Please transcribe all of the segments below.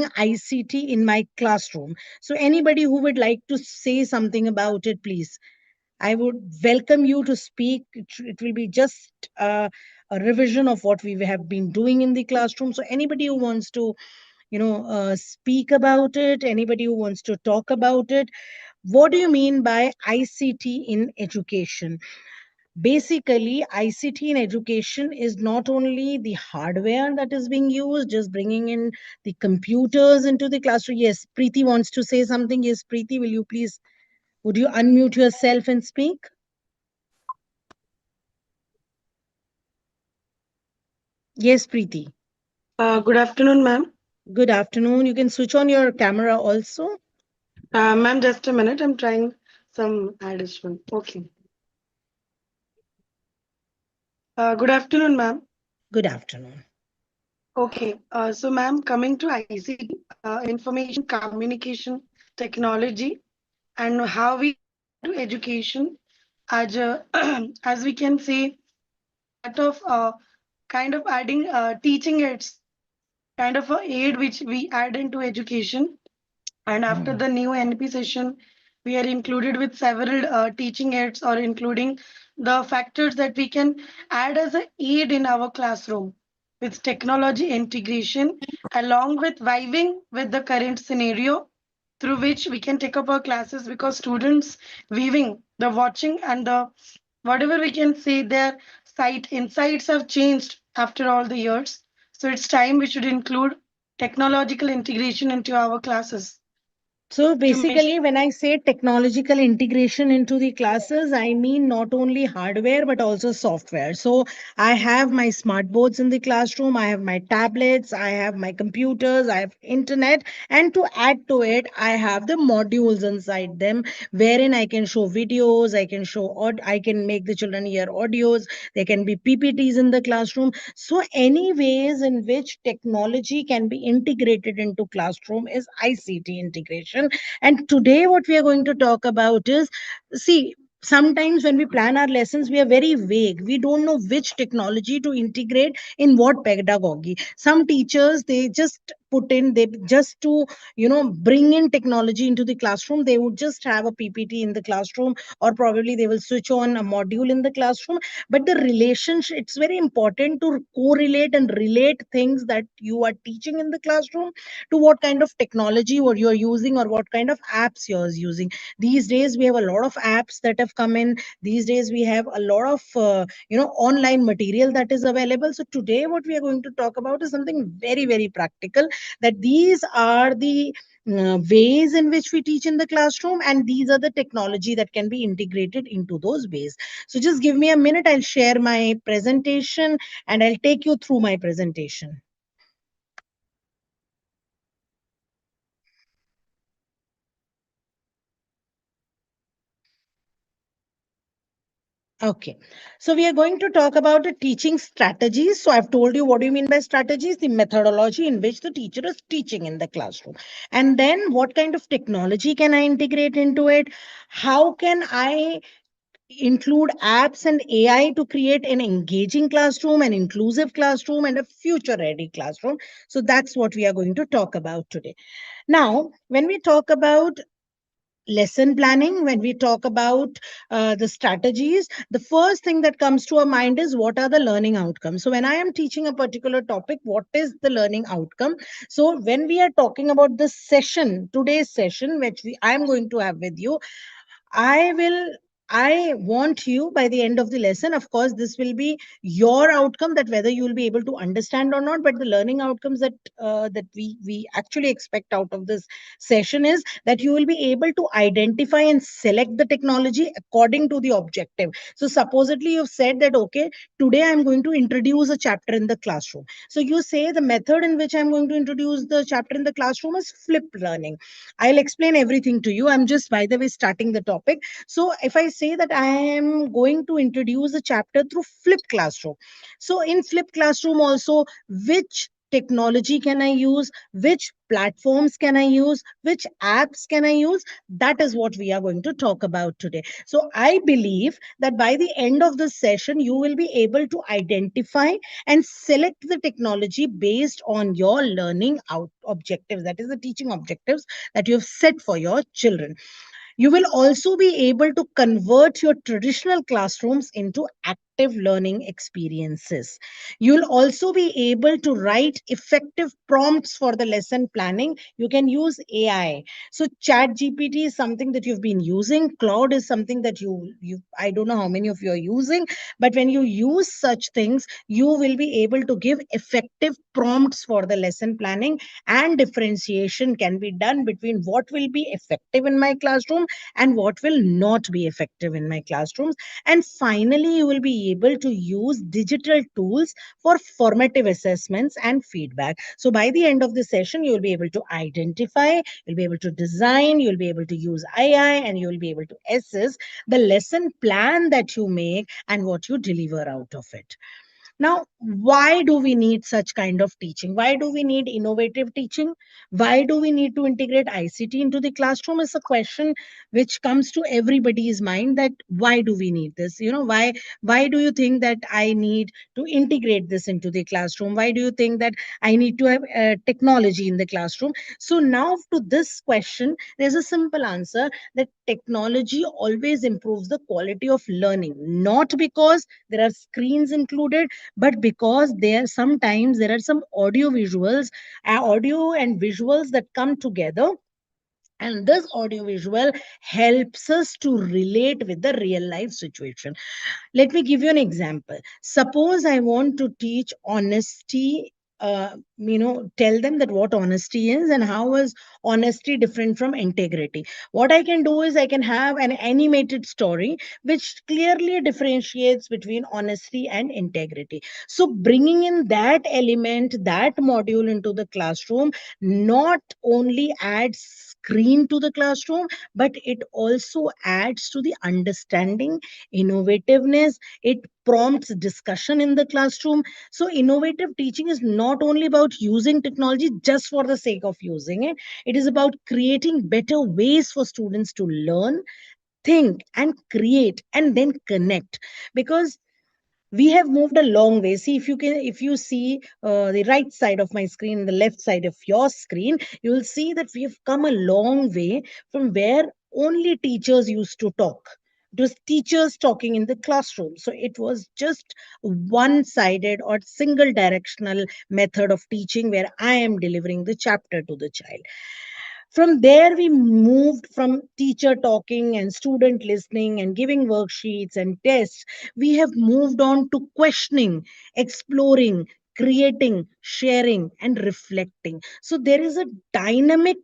ICT in my classroom. So anybody who would like to say something about it, please. I would welcome you to speak. It will be just a revision of what we have been doing in the classroom. So anybody who wants to, speak about it, anybody who wants to talk about it, what do you mean by ICT in education? Basically, ICT in education is not only the hardware that is being used, just bringing in the computers into the classroom. Yes, Preeti wants to say something. Yes, Preeti, will you please, would you unmute yourself and speak? Yes, Preeti. Good afternoon, ma'am. Good afternoon. You can switch on your camera also. Ma'am, just a minute. I'm trying some addition. Okay. Good afternoon, ma'am. Good afternoon. Okay. So, ma'am, coming to ICT, information communication technology, and how we apply to education, as as we can say, part of kind of adding teaching aids, kind of a aid which we add into education. And after Hmm. the new NP session, we are included with several teaching aids or including the factors that we can add as an aid in our classroom with technology integration along with vibing with the current scenario through which we can take up our classes because students viewing the watching and the whatever we can say their sight insights have changed after all the years, so it's time we should include technological integration into our classes So to make basically, when I say technological integration into the classes, I mean not only hardware but also software. So I have my smart boards in the classroom, I have my tablets, I have my computers, I have internet, and to add to it, I have the modules inside them wherein I can show videos, I can show I can make the children hear audios, there can be PPTs in the classroom. So any ways in which technology can be integrated into classroom is ICT integration. And today, what we are going to talk about is, see, sometimes when we plan our lessons, we are very vague. We don't know which technology to integrate in what pedagogy. Some teachers, they just put in, they just to, bring in technology into the classroom, they would just have a PPT in the classroom, or probably they will switch on a module in the classroom. But the relationship, it's very important to correlate and relate things that you are teaching in the classroom to what kind of technology what you're using or what kind of apps you're using. These days we have a lot of apps that have come in. These days we have a lot of online material that is available. So today what we are going to talk about is something very, very practical, that these are the ways in which we teach in the classroom, and these are the technology that can be integrated into those ways. So just give me a minute, I'll share my presentation and I'll take you through my presentation. Okay, so we are going to talk about the teaching strategies. So I've told you what do you mean by strategies, the methodology in which the teacher is teaching in the classroom. And then what kind of technology can I integrate into it? How can I include apps and AI to create an engaging classroom, an inclusive classroom, and a future ready classroom? So that's what we are going to talk about today. Now, when we talk about lesson planning, when we talk about the strategies, the first thing that comes to our mind is what are the learning outcomes. So when I am teaching a particular topic, what is the learning outcome? So when we are talking about this session, today's session, which I am going to have with you, I will, I want you by the end of the lesson, of course, this will be your outcome, that whether you will be able to understand or not, but the learning outcomes that we actually expect out of this session is that you will be able to identify and select the technology according to the objective. So supposedly you've said that, okay, today I'm going to introduce a chapter in the classroom. So you say the method in which I'm going to introduce the chapter in the classroom is flipped learning. I'll explain everything to you. I'm just, by the way, starting the topic. So if I say that I am going to introduce a chapter through flipped classroom, so in flipped classroom also, which technology can I use, which platforms can I use, which apps can I use. That is what we are going to talk about today. So I believe that by the end of this session, you will be able to identify and select the technology based on your learning out objectives, that is the teaching objectives that you have set for your children. You will also be able to convert your traditional classrooms into active learning experiences. You'll also be able to write effective prompts for the lesson planning. You can use AI. So Chat GPT is something that you've been using. Cloud is something that you I don't know how many of you are using, but when you use such things, you will be able to give effective prompts for the lesson planning, and differentiation can be done between what will be effective in my classroom and what will not be effective in my classrooms. And finally, you will be able to use digital tools for formative assessments and feedback. So by the end of the session, you will be able to identify, you'll be able to design, you'll be able to use AI, and you will be able to assess the lesson plan that you make and what you deliver out of it. Now, why do we need such kind of teaching? Why do we need innovative teaching? Why do we need to integrate ICT into the classroom? Is a question which comes to everybody's mind, that why do we need this? Why do you think that I need to integrate this into the classroom? Why do you think that I need to have technology in the classroom? So now to this question, there's a simple answer, that technology always improves the quality of learning, not because there are screens included, but because there are some audio and visuals that come together, and this audio visual helps us to relate with the real life situation. Let me give you an example. Suppose I want to teach honesty, tell them that what honesty is and how is honesty different from integrity. What I can do is I can have an animated story which clearly differentiates between honesty and integrity. So bringing in that element, that module into the classroom, not only adds screen to the classroom, but it also adds to the understanding, innovativeness. It prompts discussion in the classroom. So innovative teaching is not only about using technology just for the sake of using it. It is about creating better ways for students to learn, think, and create, and then connect. Because we have moved a long way. See, if you see the right side of my screen and the left side of your screen, you will see that we have come a long way from where only teachers used to talk. It was teachers talking in the classroom, so it was just one sided or single directional method of teaching, where I am delivering the chapter to the child. From there, we moved from teacher talking and student listening and giving worksheets and tests. We have moved on to questioning, exploring, creating, sharing, and reflecting. So there is a dynamic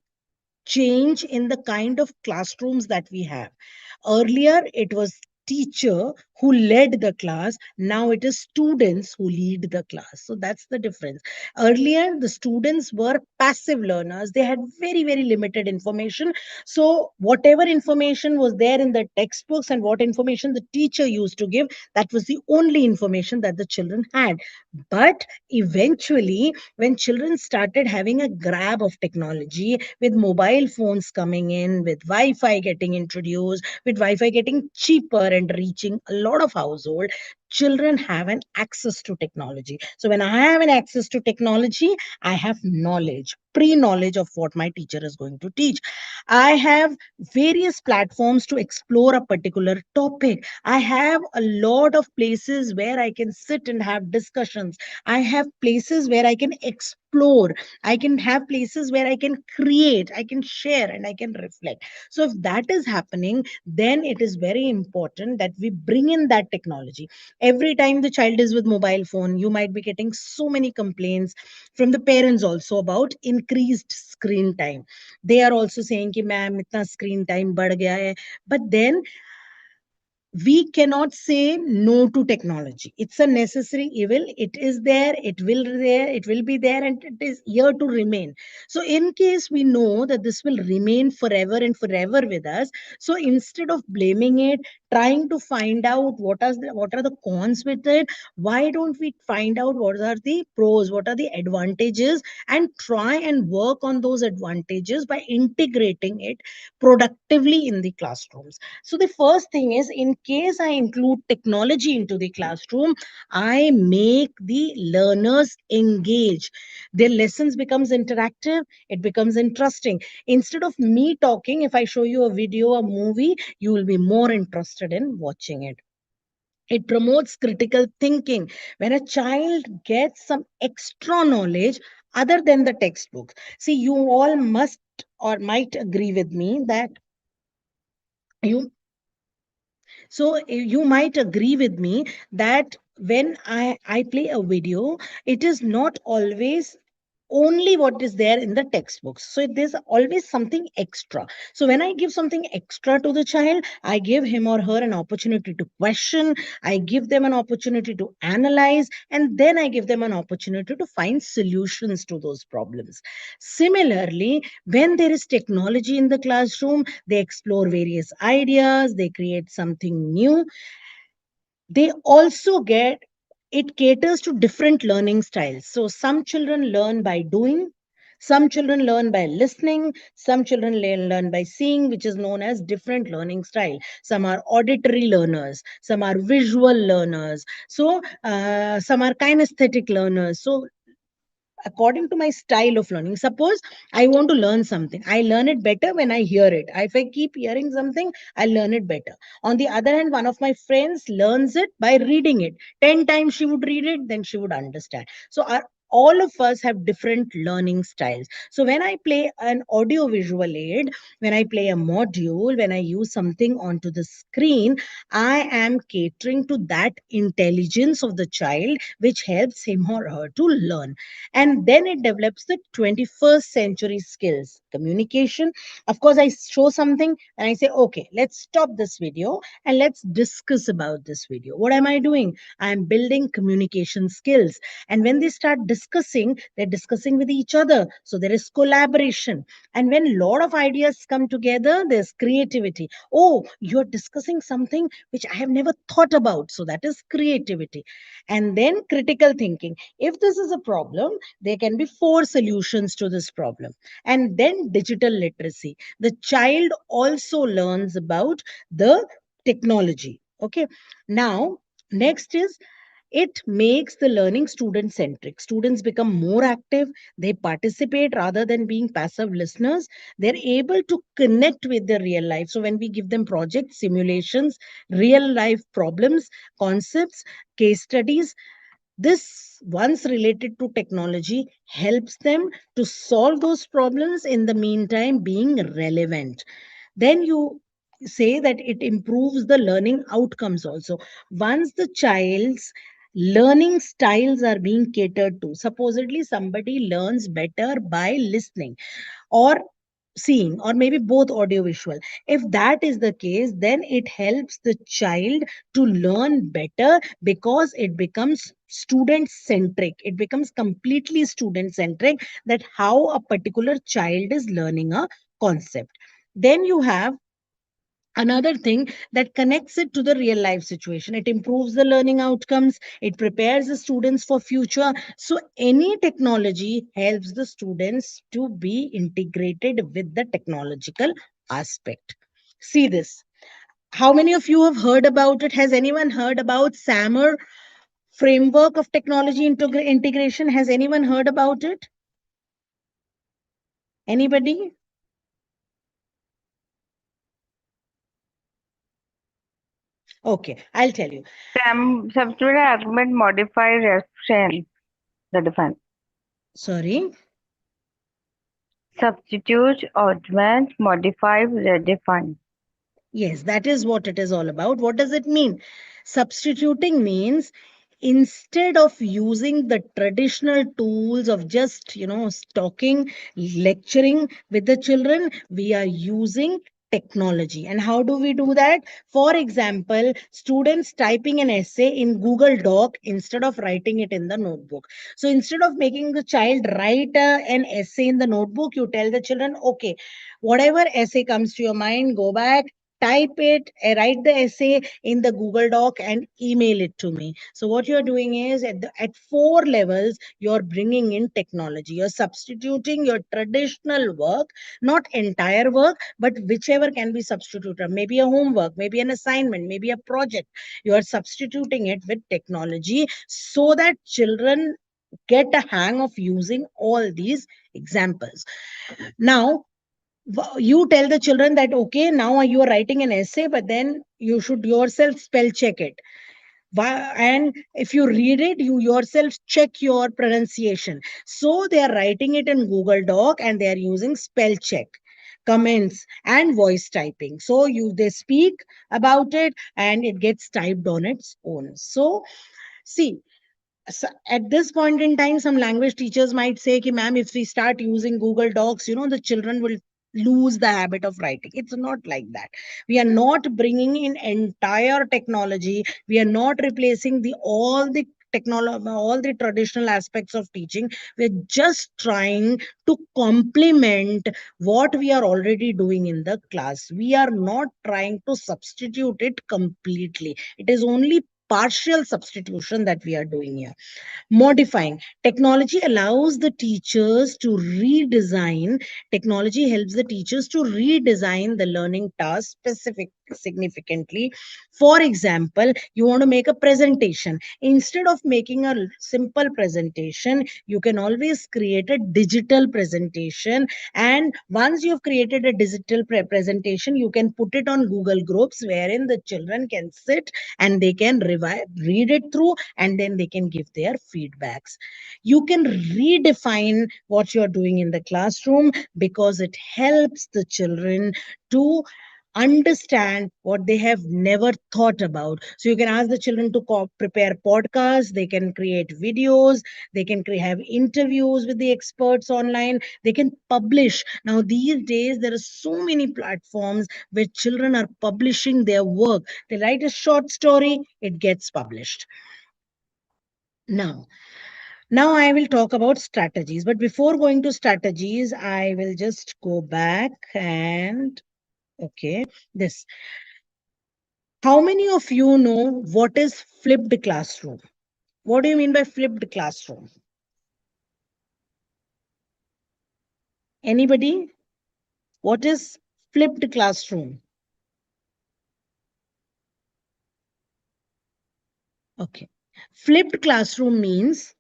change in the kind of classrooms that we have. Earlier, it was teacher who led the class. Now it is students who lead the class. So that's the difference. Earlier, the students were passive learners. They had very, very limited information. So whatever information was there in the textbooks and what information the teacher used to give, that was the only information that the children had. But eventually, when children started having a grab of technology, with mobile phones coming in, with Wi-Fi getting introduced, with Wi-Fi getting cheaper and reaching a lot of household, children have an access to technology. So when I have an access to technology, I have knowledge, pre-knowledge of what my teacher is going to teach. I have various platforms to explore a particular topic. I have a lot of places where I can sit and have discussions. I have places where I can explore. I can have places where I can create, I can share, and I can reflect. So if that is happening, then it is very important that we bring in that technology. Every time the child is with mobile phone, you might be getting so many complaints from the parents also about increased screen time. They are also saying कि ma'am इतना screen time बढ़ गया है. But then we cannot say no to technology. It's a necessary evil. It is there, it will be there, and it is here to remain. So in case we know that this will remain forever and forever with us, so instead of blaming it, trying to find out what are the cons with it. Why don't we find out what are the pros, what are the advantages, and try and work on those advantages by integrating it productively in the classrooms. So the first thing is, in case I include technology into the classroom, I make the learners engage. Their lessons becomes interactive, it becomes interesting. Instead of me talking, if I show you a video, a movie, you will be more interested in watching it. It promotes critical thinking. When a child gets some extra knowledge other than the textbook, see, you all must or might agree with me that you you might agree with me that when I play a video, it is not always only what is there in the textbooks. So there's always something extra. So when I give something extra to the child, I give him or her an opportunity to question, I give them an opportunity to analyze, and then I give them an opportunity to find solutions to those problems. Similarly, when there is technology in the classroom, they explore various ideas, they create something new. They also get, it caters to different learning styles. So some children learn by doing, some children learn by listening, some children learn by seeing, which is known as different learning style. Some are auditory learners, some are visual learners, so some are kinesthetic learners. So according to my style of learning, suppose I want to learn something, I learn it better when I hear it. If I keep hearing something, I learn it better. On the other hand, one of my friends learns it by reading it. 10 times she would read it, then she would understand. So all of us have different learning styles. So when I play an audio visual aid, when I play a module, when I use something onto the screen, I am catering to that intelligence of the child, which helps him or her to learn. And then it develops the 21st century skills, communication. Of course, I show something and I say, okay, let's stop this video and let's discuss about this video. What am I doing? I am building communication skills. And when they start discussing, they're discussing with each other, so there is collaboration. And when a lot of ideas come together, there's creativity. Oh, you're discussing something which I have never thought about, so that is creativity. And then critical thinking. If this is a problem, there can be four solutions to this problem. And then digital literacy. The child also learns about the technology. Okay. Now, next is, it makes the learning student centric. Students become more active, they participate rather than being passive listeners. They're able to connect with their real life. So, when we give them projects, simulations, real life problems, concepts, case studies, this, once related to technology, helps them to solve those problems in the meantime being relevant. Then you say that it improves the learning outcomes also. Once the child's learning styles are being catered to, supposedly somebody learns better by listening or seeing, or maybe both audio visual. If that is the case, then it helps the child to learn better, because it becomes student centric, it becomes completely student centric, that how a particular child is learning a concept. Then you have another thing that connects it to the real life situation. It improves the learning outcomes, it prepares the students for future. So any technology helps the students to be integrated with the technological aspect. See this, how many of you have heard about it? Has anyone heard about SAMR, framework of technology integration? Has anyone heard about it? Anybody? Okay, I'll tell you. Substitute argument modify restriction. The define. Sorry. Substitute augment modify redefine. Yes, that is what it is all about. What does it mean? Substituting means, instead of using the traditional tools of just, talking, lecturing with the children, we are using technology. And how do we do that? For example, students typing an essay in Google Doc instead of writing it in the notebook. So instead of making the child write an essay in the notebook, you tell the children, okay, whatever essay comes to your mind, go back, type it, write the essay in the Google Doc and email it to me. So what you're doing is at four levels, you're bringing in technology. You're substituting your traditional work, not entire work, but whichever can be substituted. Maybe a homework, maybe an assignment, maybe a project. You are substituting it with technology so that children get a hang of using all these examples. Now, you tell the children that okay, now you are writing an essay, but then you should yourself spell check it. And if you read it, you yourself check your pronunciation. So they are writing it in Google Doc and they are using spell check, comments and voice typing. So they speak about it and it gets typed on its own. So see, so at this point in time, some language teachers might say, "Ki, ma'am, if we start using Google Docs, the children will lose the habit of writing." It's not like that. We are not bringing in entire technology. We are not replacing the technology, all the traditional aspects of teaching. We're just trying to complement what we are already doing in the class. We are not trying to substitute it completely. It is only partial substitution that we are doing here. Modifying technology allows the teachers to redesign. Technology helps the teachers to redesign the learning task specific significantly. For example, you want to make a presentation. Instead of making a simple presentation, you can always create a digital presentation. And once you've created a digital presentation, you can put it on Google Groups wherein the children can sit and they can read it through and then they can give their feedbacks. You can redefine what you're doing in the classroom because it helps the children to understand what they have never thought about. So you can ask the children to prepare podcasts, they can create videos, they can have interviews with the experts online, they can publish. Now these days there are so many platforms where children are publishing their work. They write a short story, it gets published. Now I will talk about strategies, but before going to strategies, I will just go back and okay, this. How many of you know what is flipped classroom? What do you mean by flipped classroom? Anybody? What is flipped classroom? Okay. Flipped classroom means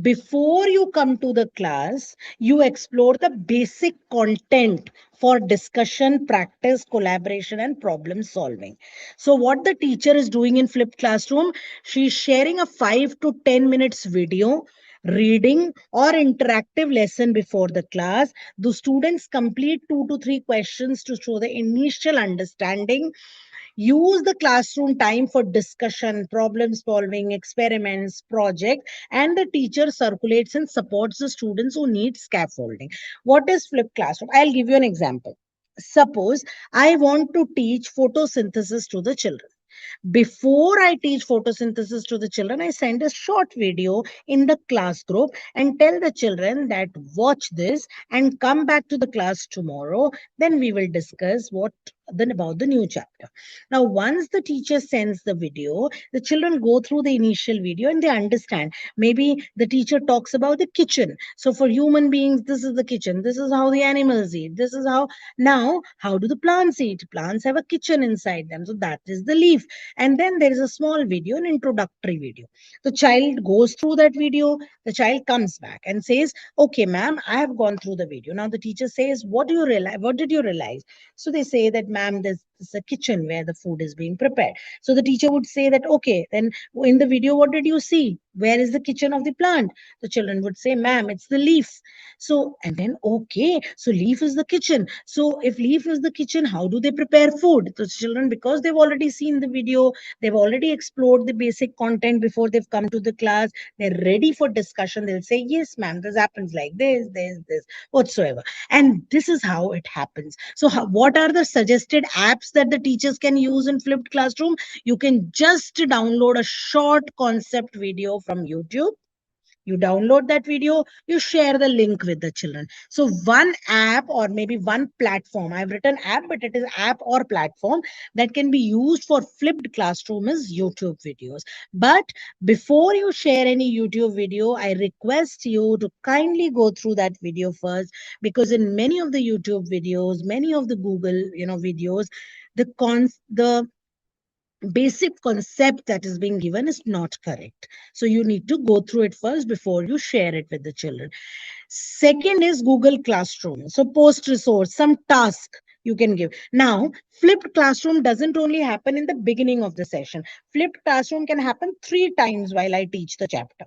before you come to the class, you explore the basic content for discussion, practice, collaboration, and problem solving. So, what the teacher is doing in flipped classroom, she's sharing a 5 to 10 minutes video, reading or interactive lesson before the class. The students complete 2 to 3 questions to show the initial understanding. Use the classroom time for discussion, problem solving, experiments, project, and the teacher circulates and supports the students who need scaffolding. What is flipped classroom? I'll give you an example. Suppose I want to teach photosynthesis to the children. Before I teach photosynthesis to the children, I send a short video in the class group and tell the children that watch this and come back to the class tomorrow. Then we will discuss what then about the new chapter. Now, once the teacher sends the video, the children go through the initial video and they understand. Maybe the teacher talks about the kitchen. So for human beings, this is the kitchen. This is how the animals eat. This is how now, how do the plants eat? Plants have a kitchen inside them. So that is the leaf. And then there is a small video, an introductory video. The child goes through that video. The child comes back and says, "Okay, ma'am, I have gone through the video." Now the teacher says, "What do you realize? What did you realize?" So they say that, "Ma'am, this is a kitchen where the food is being prepared." So the teacher would say that, "Okay, then in the video, what did you see? Where is the kitchen of the plant?" The children would say, "Ma'am, it's the leaf." So, and then, okay, so leaf is the kitchen. So if leaf is the kitchen, how do they prepare food? The children, because they've already seen the video, they've already explored the basic content before they've come to the class, they're ready for discussion. They'll say, "Yes, ma'am, this happens like this, whatsoever." And this is how it happens. So what are the suggested apps that the teachers can use in flipped classroom? You can just download a short concept video from YouTube. You download that video, you share the link with the children. So one app or maybe one platform, I've written app, but it is app or platform that can be used for flipped classroom is YouTube videos. But before you share any YouTube video, I request you to kindly go through that video first, because in many of the YouTube videos, many of the Google, videos, the basic concept that is being given is not correct. So you need to go through it first before you share it with the children. Second is Google Classroom. So post resource, some task you can give. Now, flipped classroom doesn't only happen in the beginning of the session. Flipped classroom can happen 3 times while I teach the chapter.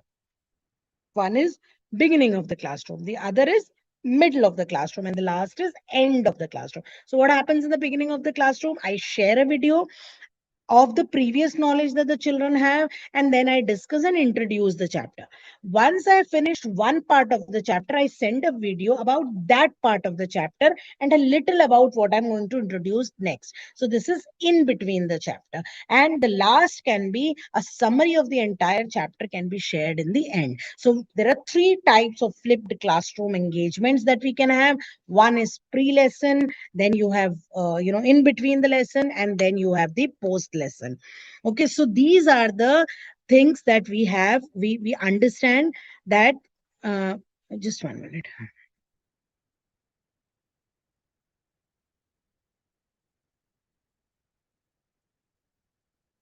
One is beginning of the classroom, the other is middle of the classroom, and the last is end of the classroom. So what happens in the beginning of the classroom? I share a video of the previous knowledge that the children have, and then I discuss and introduce the chapter. Once I finished one part of the chapter, I send a video about that part of the chapter and a little about what I'm going to introduce next. So this is in between the chapter, and the last can be a summary of the entire chapter can be shared in the end. So there are 3 types of flipped classroom engagements that we can have. One is pre-lesson, then you have in between the lesson, and then you have the post lesson. Okay, so these are the things that we have. We understand that. uh, just 1 minute.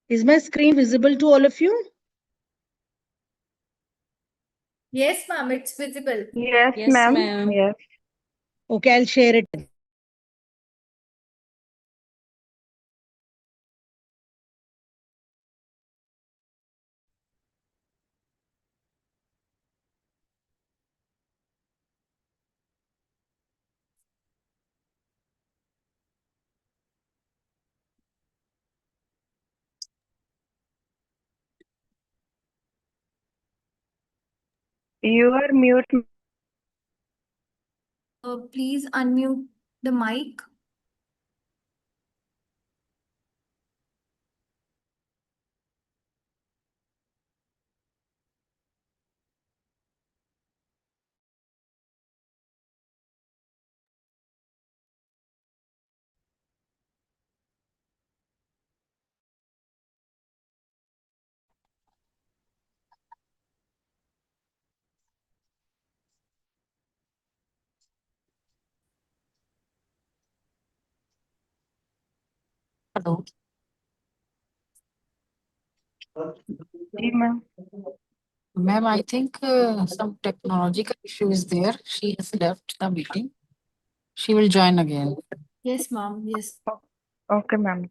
Is my screen visible to all of you? Yes, ma'am, it's visible. Yes, Yes, ma'am. ma'am. Yes. Okay, I'll share it. You are mute. Please unmute the mic. Hello. जी, ma'am. Ma'am, I think some technological issue is there. She has left the meeting. She will join again. Yes, ma'am. Yes. Okay, ma'am.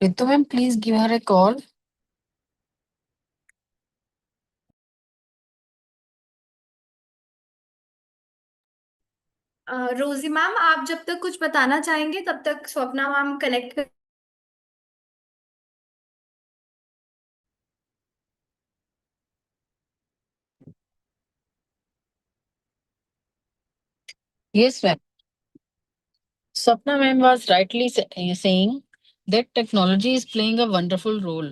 Ritu ma'am, please give her a call. रोजी ma'am, आप जब तक कुछ बताना चाहेंगे तब तक Swapna ma'am connect कर। Yes, ma'am. Sapna ma'am was rightly saying that technology is playing a wonderful role.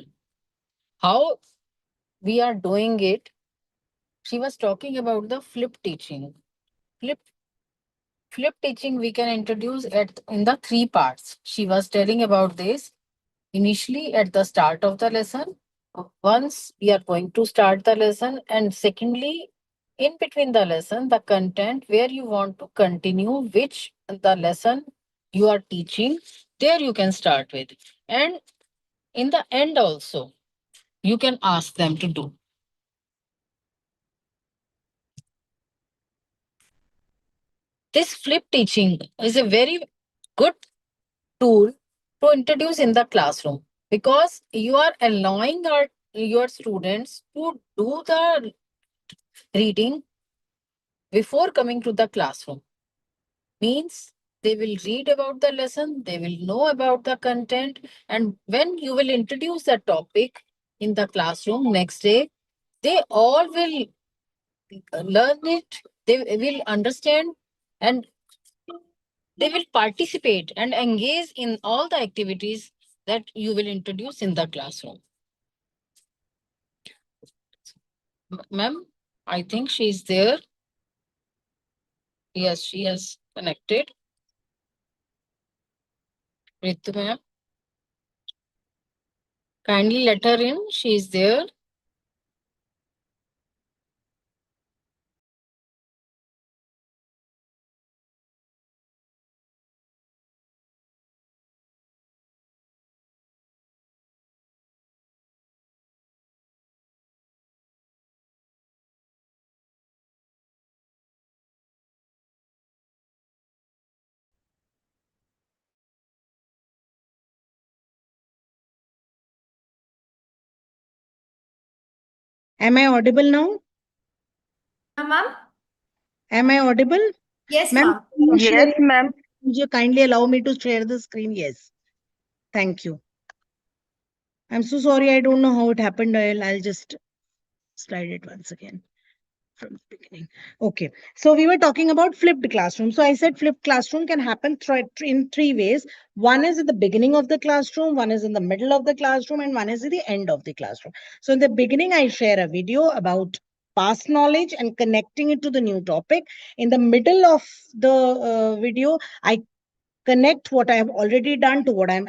How we are doing it? She was talking about the flip teaching. Flip flip teaching we can introduce at in the 3 parts. She was telling about this initially at the start of the lesson. Once we are going to start the lesson, and secondly, in between the lesson, the content where you want to continue, which the lesson you are teaching There you can start with. And in the end also, you can ask them to do. This flip teaching is a very good tool to introduce in the classroom, because you are allowing your students to do the reading before coming to the classroom. Means they will read about the lesson, they will know about the content, and when you will introduce the topic in the classroom next day, they all will learn it, they will understand, and they will participate and engage in all the activities that you will introduce in the classroom. Ma'am, I think she is there. Yes, she has connected. Ritu ma'am, kindly let her in. She is there. Am I audible now? Ma'am? Am I audible? Yes, Ma'am, ma'am. can you share Yes, ma'am. Would you kindly allow me to share the screen? Yes. Thank you. I'm so sorry. I don't know how it happened. I'll just slide it once again from the beginning. Okay. So we were talking about flipped classroom. So I said flipped classroom can happen in three ways. One is at the beginning of the classroom, one is in the middle of the classroom, and one is at the end of the classroom. So in the beginning, I share a video about past knowledge and connecting it to the new topic. In the middle of the video, I connect what I have already done to what I'm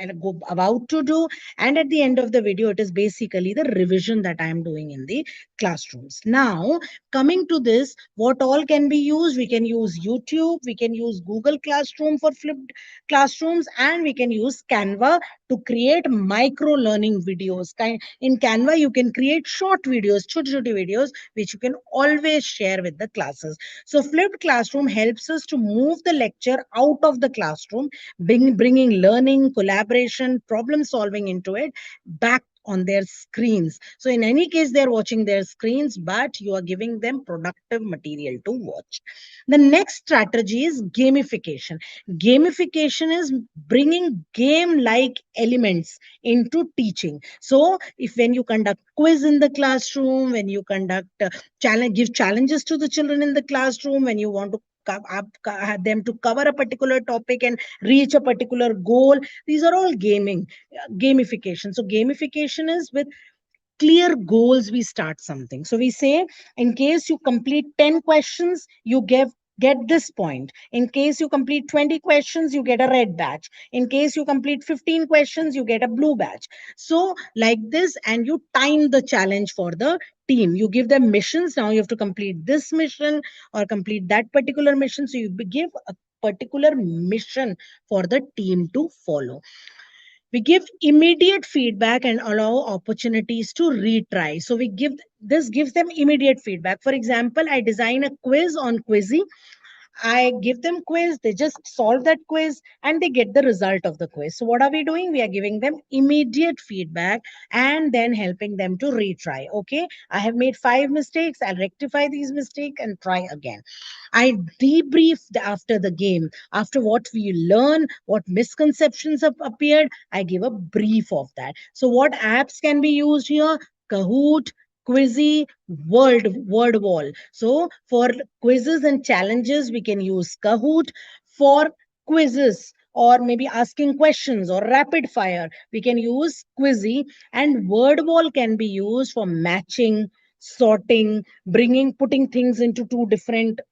about to do. And at the end of the video, it is basically the revision that I am doing in the classrooms. Now, coming to this, what all can be used? We can use YouTube, we can use Google Classroom for flipped classrooms, and we can use Canva to create micro learning videos. In Canva, you can create short videos, choti videos, which you can always share with the classes. So flipped classroom helps us to move the lecture out of the classroom, bringing learning, collaboration, problem solving into it back on their screens. So in any case, they're watching their screens, but you are giving them productive material to watch. The next strategy is gamification. Gamification is bringing game-like elements into teaching. So if when you conduct quiz in the classroom, when you conduct give challenges to the children in the classroom, when you want to have them to cover a particular topic and reach a particular goal, these are all gamification. So gamification is with clear goals, we start something. So we say, in case you complete 10 questions, you get this point. In case you complete 20 questions, you get a red badge. In case you complete 15 questions, you get a blue badge. So like this, and you time the challenge for the team. You give them missions. Now you have to complete this mission or complete that particular mission. So you give a particular mission for the team to follow. We give immediate feedback and allow opportunities to retry. So this gives them immediate feedback. For example, I design a quiz on Quizzy. I give them quiz, they just solve that quiz and they get the result of the quiz. So what are we doing? We are giving them immediate feedback and then helping them to retry. Okay, I have made 5 mistakes. I'll rectify these mistakes and try again. I debrief after the game, after what we learn, what misconceptions have appeared. I give a brief of that. So what apps can be used here? Kahoot, Quizzy, word wall. So for quizzes and challenges, we can use Kahoot. For quizzes or maybe asking questions or rapid fire, we can use Quizzy. And word wall can be used for matching, sorting, putting things into two different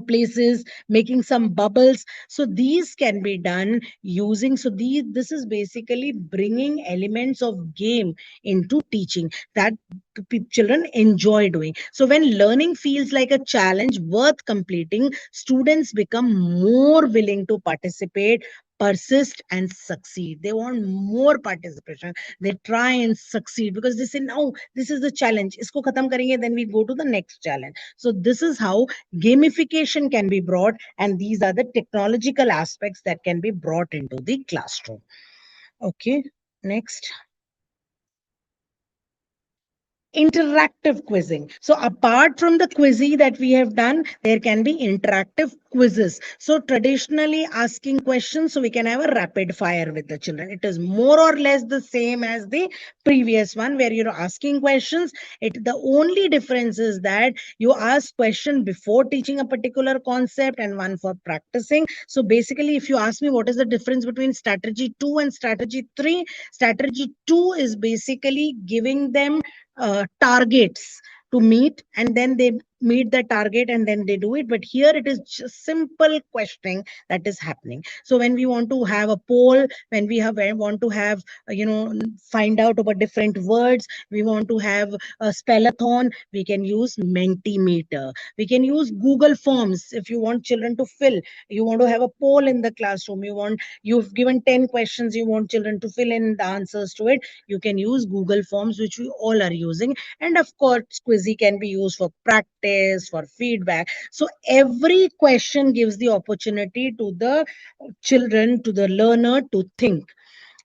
places, making some bubbles. So these can be done using, so this is basically bringing elements of game into teaching that children enjoy doing. So when learning feels like a challenge worth completing, students become more willing to participate, persist and succeed. They want more participation. They try and succeed because they say, no, this is the challenge. Isko khatam karenge, then we go to the next challenge. So this is how gamification can be brought, and these are the technological aspects that can be brought into the classroom. Okay, next. Interactive quizzing. So apart from the quizzy that we have done, there can be interactive quizzes. So traditionally asking questions, so we can have a rapid fire with the children. It is more or less the same as the previous one where you're asking questions. The only difference is that you ask question before teaching a particular concept and one for practicing. So basically, if you ask me what is the difference between strategy 2 and strategy 3, strategy 2 is basically giving them targets to meet, and then they meet the target and then they do it. But here it is just simple questioning that is happening. So when we want to have a poll, when we want to have find out about different words, we want to have a spellathon, we can use Mentimeter, we can use Google Forms. If you want children to fill, you want to have a poll in the classroom, you've given 10 questions, you want children to fill in the answers to it, you can use Google Forms, which we all are using. And of course, Squizzy can be used for practice, for feedback. So every question gives the opportunity to the children, to the learner to think.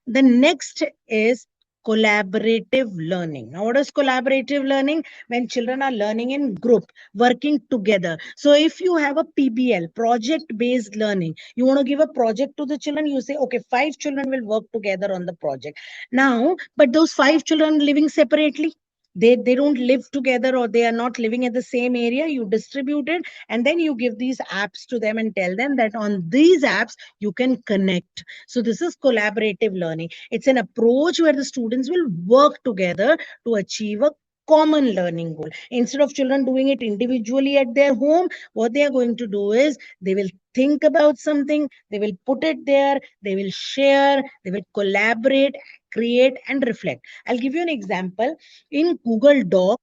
The next is collaborative learning. Now, what is collaborative learning? When children are learning in group, working together. So if you have a PBL, project-based learning, you want to give a project to the children, you say, okay, 5 children will work together on the project. Now, but those 5 children living separately, they don't live together, or they are not living at the same area, you distribute it, and then you give these apps to them and tell them that on these apps you can connect. So this is collaborative learning. It's an approach where the students will work together to achieve a common learning goal. Instead of children doing it individually at their home, what they are going to do is they will think about something, they will put it there, they will share, they will collaborate, create and reflect. I'll give you an example. In Google Doc,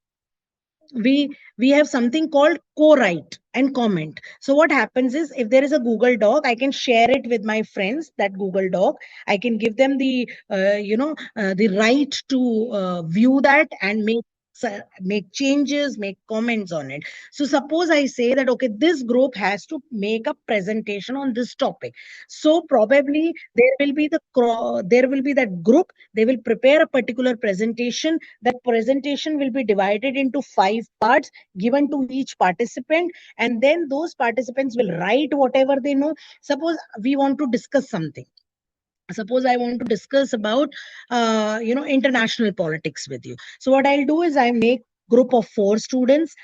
we have something called co-write and comment. So what happens is, if there is a Google Doc, I can share it with my friends, that Google Doc. I can give them the right to view that and make changes, make comments on it. So suppose I say that, okay, this group has to make a presentation on this topic. So probably there will be that group, they will prepare a particular presentation. That presentation will be divided into 5 parts given to each participant, and then those participants will write whatever they know. Suppose we want to discuss something. Suppose I want to discuss about international politics with you. So what I'll do is I make group of 4 students.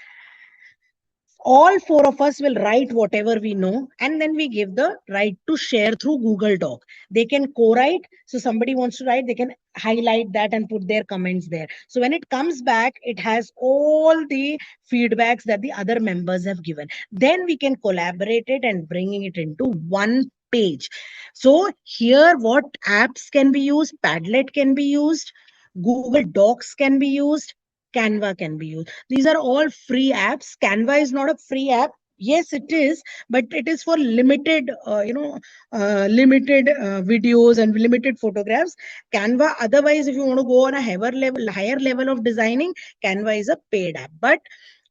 All 4 of us will write whatever we know, and then we give the right to share through Google Doc. They can co-write. So somebody wants to write, they can highlight that and put their comments there. So when it comes back, it has all the feedbacks that the other members have given. Then we can collaborate it and bringing it into one page. So here, what apps can be used? Padlet can be used, Google Docs can be used, Canva can be used. These are all free apps. Canva is not a free app. Yes, it is, but it is for limited, limited videos and limited photographs. Canva, otherwise, if you want to go on a higher level of designing, Canva is a paid app. But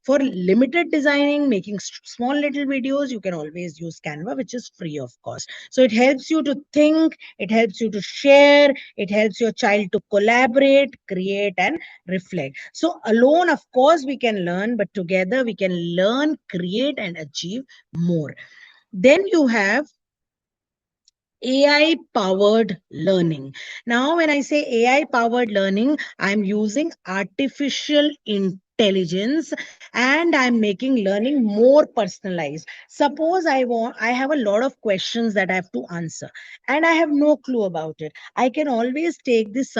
for limited designing, making small little videos, you can always use Canva, which is free of cost. So it helps you to think, it helps you to share, it helps your child to collaborate, create, and reflect. So alone, of course, we can learn, but together we can learn, create, and achieve more. Then you have AI powered learning. Now, when I say AI powered learning, I'm using artificial intelligence and I'm making learning more personalized. Suppose I have a lot of questions that I have to answer and I have no clue about it. I can always take this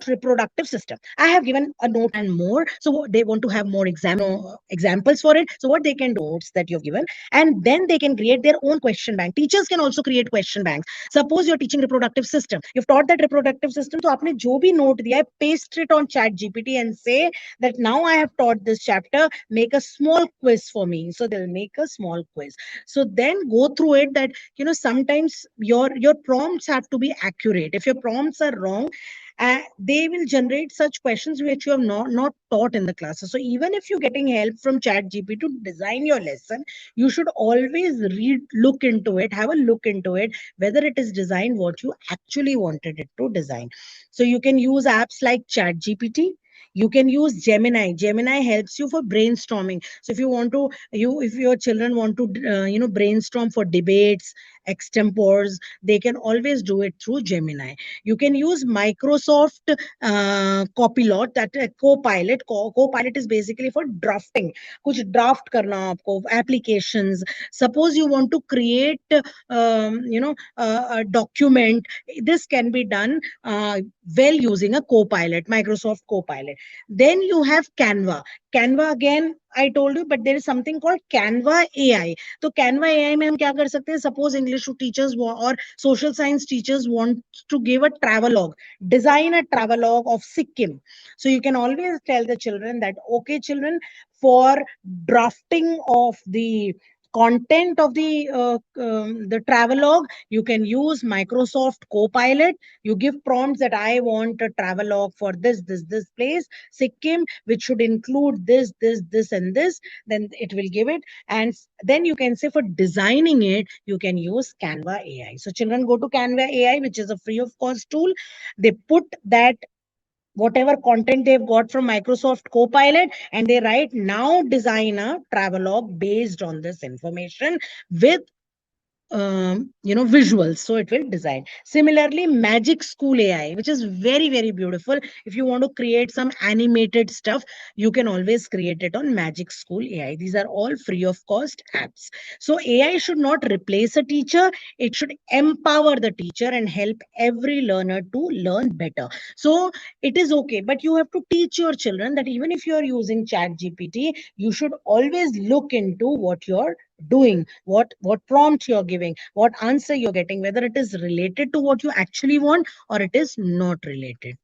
reproductive system. I have given a note and more. So they want to have more examples for it. So what they can do is that you've given, and then they can create their own question bank. Teachers can also create question banks. Suppose you're teaching reproductive system. You've taught that reproductive system. So आपने जो भी note दिया है, paste it on chat GPT and say that now I have taught this chapter, make a small quiz for me. So they'll make a small quiz. So then go through it, that sometimes your prompts have to be accurate. If your prompts are wrong, they will generate such questions which you have not taught in the classes. So even if you're getting help from chat gpt to design your lesson, you should always look into it, have a look into it, whether it is designed what you actually wanted it to design. So you can use apps like chat gpt. You can use Gemini. Gemini helps you for brainstorming. So if you want to, if your children want to, brainstorm for debates, extempores, they can always do it through Gemini. You can use Microsoft Copilot, that Copilot. Copilot is basically for drafting. कुछ draft करना आपको applications. Suppose you want to create, a document. This can be done well using a Copilot, Microsoft Copilot. Then you have Canva. Canva again, I told you, but there is something called Canva AI. तो Canva AI में हम क्या कर सकते हैं? Suppose English teachers or social science teachers want to give a travelogue, design a travelogue of Sikkim. So you can always tell the children that, okay, children, for drafting of the content of the travelogue, you can use Microsoft Copilot. You give prompts that I want a travelogue for this place, Sikkim, which should include this, and this. Then it will give it. And then you can say for designing it, you can use Canva AI. So children go to Canva AI, which is a free of cost tool. They put that whatever content they've got from Microsoft Copilot, and they write, now design a travelogue based on this information with visuals. So it will design. Similarly, Magic School AI, which is very, very beautiful. If you want to create some animated stuff, you can always create it on Magic School AI. These are all free of cost apps. So AI should not replace a teacher. It should empower the teacher and help every learner to learn better. So it is okay, but you have to teach your children that even if you are using chat gpt, you should always look into what you're doing, what prompt you're giving, what answer you're getting, whether it is related to what you actually want or it is not related.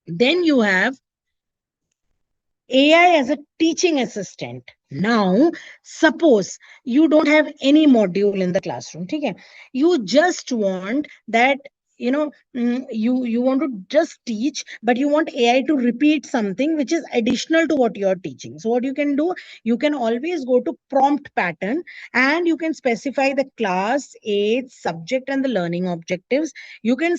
Then you have AI as a teaching assistant. Now, suppose you don't have any module in the classroom, okay? You just want that, you want to just teach, but you want AI to repeat something which is additional to what you're teaching. So what you can do, you can always go to prompt pattern, and you can specify the class, age, subject, and the learning objectives. You can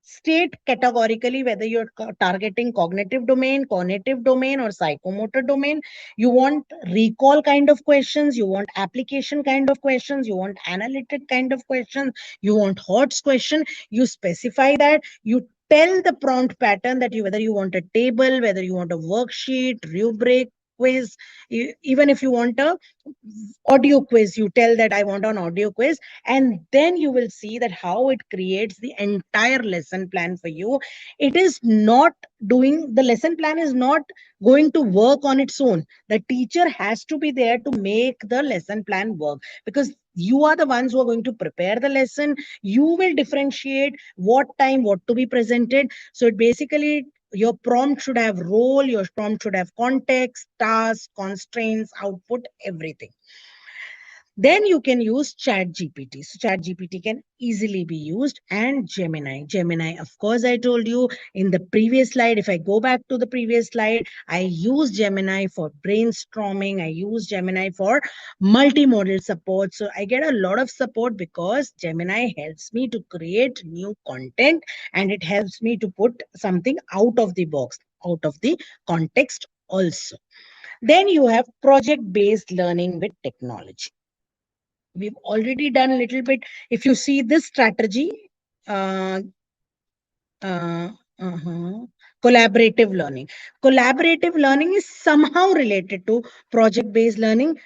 state categorically whether you're targeting cognitive domain, or psychomotor domain. You want recall kind of questions, you want application kind of questions, you want analytic kind of questions, you want HOTS question. You specify that. You tell the prompt pattern that whether you want a table, whether you want a worksheet, rubric, quiz. Even if you want a audio quiz, you tell that I want an audio quiz, and then you will see that how it creates the entire lesson plan for you. It is not doing, the lesson plan is not going to work on its own. The teacher has to be there to make the lesson plan work, because you are the ones who are going to prepare the lesson. You will differentiate what time what to be presented. So it basically, your prompt should have role, your prompt should have context, task, constraints, output, everything. Then you can use chat gpt. So chat gpt can easily be used, and Gemini, of course, I told you in the previous slide. If I go back to the previous slide, I use Gemini for brainstorming, I use Gemini for multimodal support. So I get a lot of support because Gemini helps me to create new content, and it helps me to put something out of the box, out of the context also. Then you have project based learning with technology. We've already done a little bit. If you see this strategy, uh, collaborative learning. Collaborative learning is somehow related to project-based learning.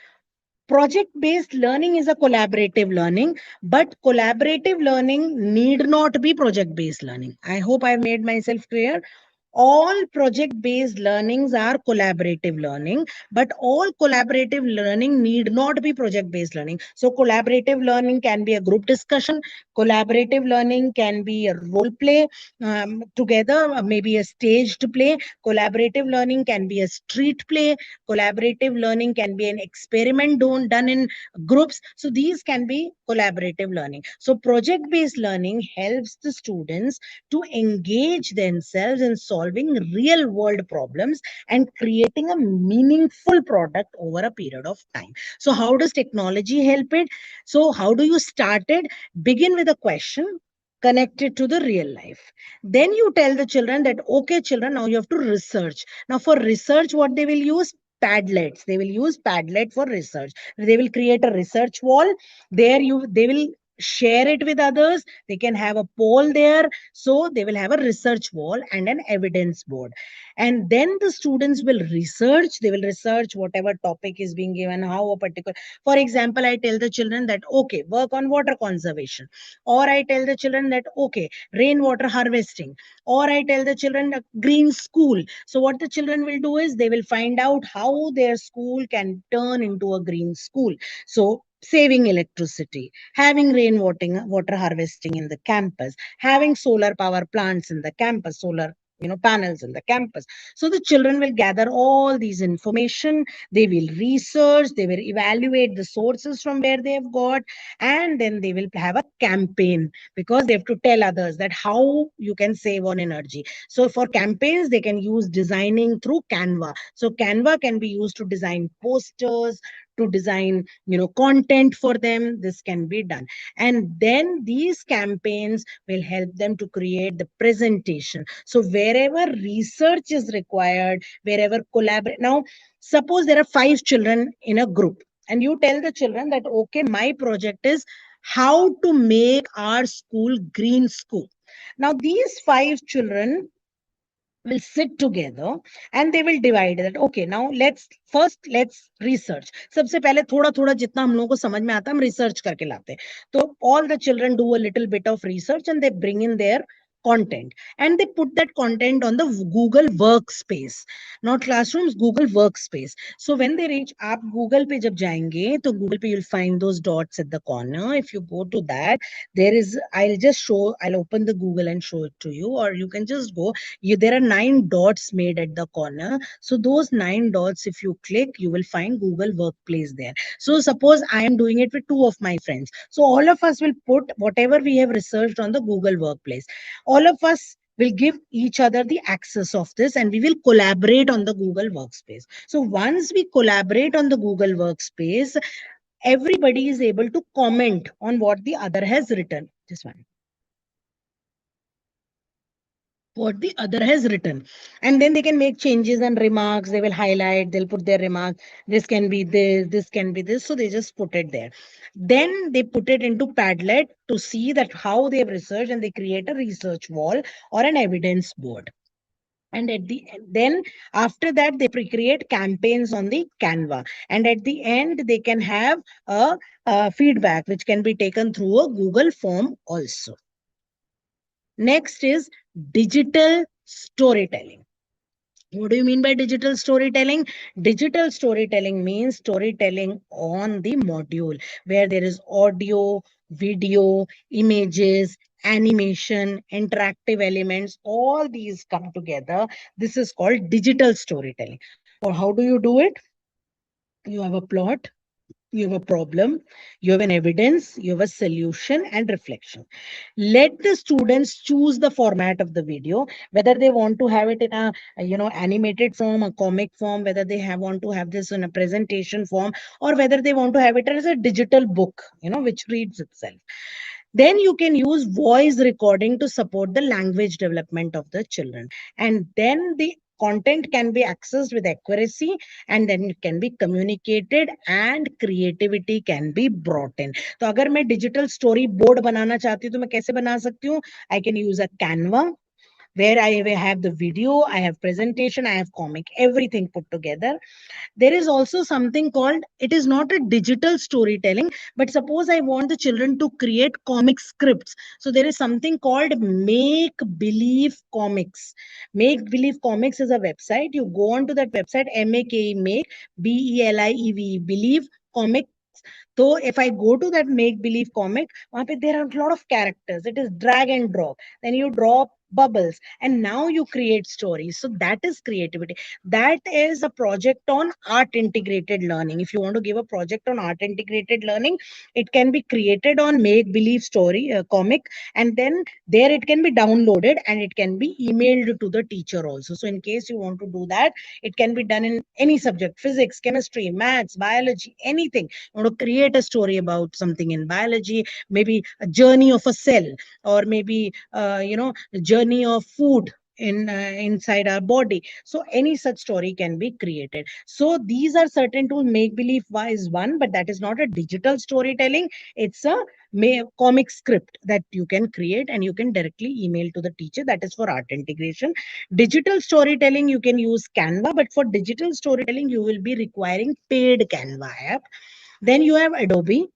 Project-based learning is a collaborative learning, but collaborative learning need not be project-based learning. I hope I've made myself clear. All project-based learnings are collaborative learning, but all collaborative learning need not be project-based learning. So collaborative learning can be a group discussion, collaborative learning can be a role play together, maybe a staged play, collaborative learning can be a street play, collaborative learning can be an experiment done in groups. So these can be collaborative learning. So project-based learning helps the students to engage themselves in solving real world problems and creating a meaningful product over a period of time. So how does technology help it? So how do you start it? Begin with a question, connect it to the real life. Then you tell the children that, okay, children, now you have to research. Now for research, what they will use? Padlets. They will use Padlet for research. They will create a research wall. They will share it with others. They can have a poll there. So they will have a research wall and an evidence board. And then the students will research. They will research whatever topic is being given, how a particular, for example, I tell the children that, okay, work on water conservation. Or I tell the children that, okay, rainwater harvesting. Or I tell the children that green school. So what the children will do is they will find out how their school can turn into a green school. So saving electricity, having rainwater water harvesting in the campus, having solar power plants in the campus, solar panels in the campus. So the children will gather all these information, they will research, they will evaluate the sources from where they have got, and then they will have a campaign, because they have to tell others that how you can save on energy. So for campaigns, they can use designing through Canva. So Canva can be used to design posters, to design content for them. This can be done, and then these campaigns will help them to create the presentation. So wherever research is required, wherever collaborate. Now suppose there are 5 children in a group, and you tell the children that, okay, my project is how to make our school green school. Now these 5 children will sit together and they will divide that, okay, now let's research. सबसे पहले थोड़ा थोड़ा जितना हम लोगों को समझ में आता है हम रिसर्च करके लाते हैं. तो all the children do a little bit of research and they bring in their content, and they put that content on the Google workspace, not classrooms, Google workspace. So when they reach, आप Google पे जब जाएंगे तो Google पे you'll find those dots at the corner. If you go to that, there is, I'll open the Google and show it to you, or you can just go. There are 9 dots made at the corner. So those 9 dots, if you click, you will find Google Workplace there. So suppose I am doing it with 2 of my friends. So all of us will put whatever we have researched on the Google Workplace. All of us will give each other the access of this, and we will collaborate on the Google Workspace. So once we collaborate on the Google Workspace, everybody is able to comment on what the other has written. This one. What the other has written, and then they can make changes and remarks. They will highlight, they'll put their remark, this can be this can be this. So they just put it there. Then they put it into Padlet to see that how they have researched, and they create a research wall or an evidence board. And at the then after that they create campaigns on the Canva, and at the end they can have a feedback which can be taken through a Google form also. Next is digital storytelling. What do you mean by digital storytelling? Digital storytelling means storytelling on the module, where there is audio, video, images, animation, interactive elements, all these come together. This is called digital storytelling. Or how do you do it? You have a plot, you have a problem, you have an evidence, you have a solution and reflection. Let the students choose the format of the video, whether they want to have it in a animated form, a comic form, whether they want to have this in a presentation form, or whether they want to have it as a digital book, which reads itself. Then you can use voice recording to support the language development of the children. And then the content can be accessed with accuracy, and then it can be communicated, and creativity can be brought in. तो अगर मैं digital story board बनाना चाहती हूँ तो मैं कैसे बना सकती हूँ? I can use a Canva. where I have the video, I have presentation, I have comic, everything put together. There is also something called, it is not a digital storytelling, but suppose I want the children to create comic scripts. So there is something called Make Believe Comics. Make Believe Comics is a website. You go on to that website, make Believe believe comic. So if I go to that make believe comic, there are a lot of characters. It is drag and drop. Then you draw bubbles and now you create stories. So that is creativity. That is a project on art integrated learning. If you want to give a project on art integrated learning, it can be created on make believe story comic, and then there it can be downloaded and it can be emailed to the teacher also. So in case you want to do that, it can be done in any subject: physics, chemistry, maths, biology, anything. You want to create a story about something in biology, maybe a journey of a cell, or maybe a journey of food in inside our body. So any such story can be created. So these are certain tools. Make believe is one, but that is not a digital storytelling. It's a comic script that you can create and you can directly email to the teacher. That is for art integration. Digital storytelling, you can use Canva, but for digital storytelling you will be requiring paid Canva app. Then you have Adobe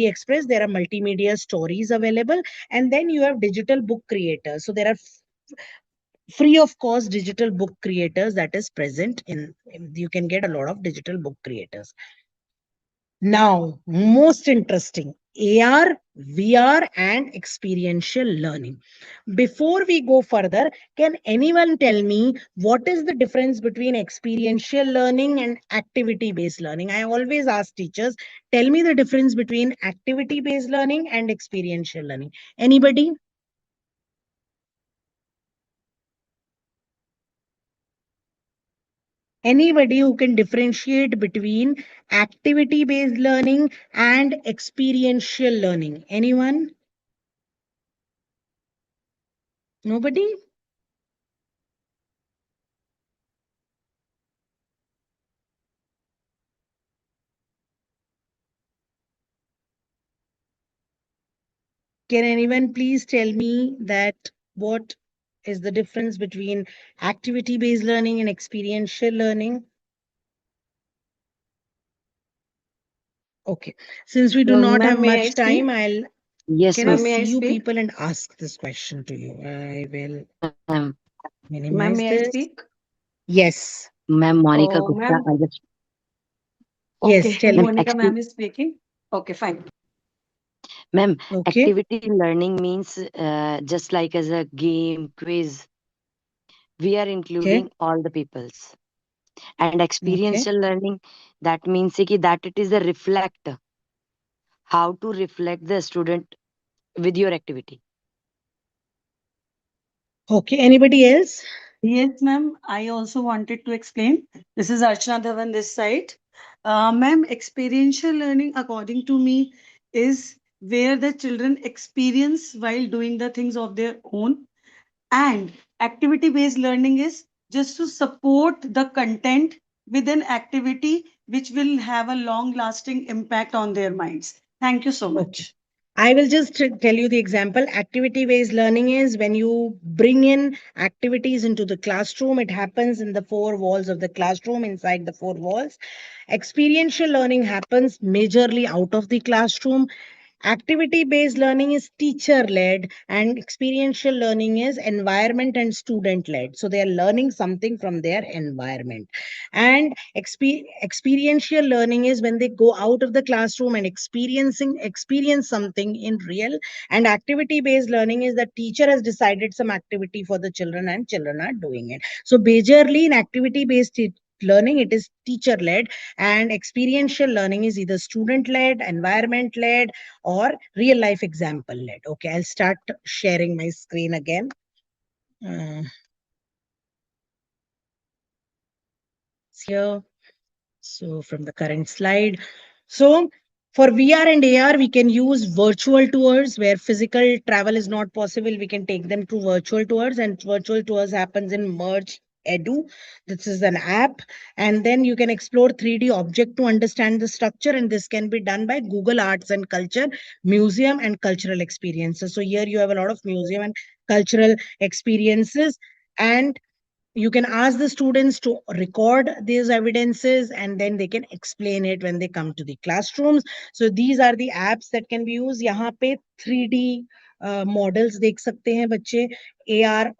Express. There are multimedia stories available. And then you have digital book creators. So there are free of cost digital book creators that is present you can get a lot of digital book creators. Now, most interesting, AR, VR, and experiential learning. Before we go further, can anyone tell me what is the difference between experiential learning and activity-based learning? I always ask teachers, tell me the difference between activity-based learning and experiential learning. Anybody? Anybody who can differentiate between activity-based learning and experiential learning? Anyone? Nobody? Can anyone please tell me that what is the difference between activity-based learning and experiential learning? Okay. Since we do not have Ma'am, may I much speak? time, Yes, can I ma'am. May I see you speak? people and ask this question to you? I will Ma'am. Ma'am, minimize may I this. speak? Yes. Ma'am Monica Oh, Gupta. ma'am. Yes, Okay, tell Ma'am, me. Monica ma'am is speaking. Okay, fine. ma'am, Okay. activity learning means just like as a game, quiz, we are Okay. including all the peoples. And Okay. experiential learning, that means that it is a reflect, how to reflect the student with your activity. Okay. Anybody else? Yes, ma'am. I also wanted to explain. This is Archana Dhawan, this side. Ma'am, experiential learning, according to me, is where the children experience while doing the things of their own. And activity based learning is just to support the content with an activity which will have a long lasting impact on their minds. Thank you so Okay. much. I will just tell you the example. Activity-based learning is when you bring in activities into the classroom. It happens in the four walls of the classroom, inside the four walls. Experiential learning happens majorly out of the classroom. Activity-based learning is teacher-led, and experiential learning is environment and student-led. So they are learning something from their environment. And experiential learning is when they go out of the classroom and experience something in real. And activity-based learning is that teacher has decided some activity for the children and children are doing it. So majorly in activity-based learning, it is teacher-led, and experiential learning is either student-led, environment-led, or real life example led. Okay, I'll start sharing my screen again. Here. So from the current slide. So for VR and AR, we can use virtual tours where physical travel is not possible. We can take them to virtual tours, and virtual tours happens in Merge Edu. This is an app, and then you can explore 3D object to understand the structure, and this can be done by Google Arts and Culture, museum and cultural experiences. So here you have a lot of museum and cultural experiences, and you can ask the students to record these evidences, and then they can explain it when they come to the classrooms. So these are the apps that can be used. यहाँ पे 3D models देख सकते हैं बच्चे, AR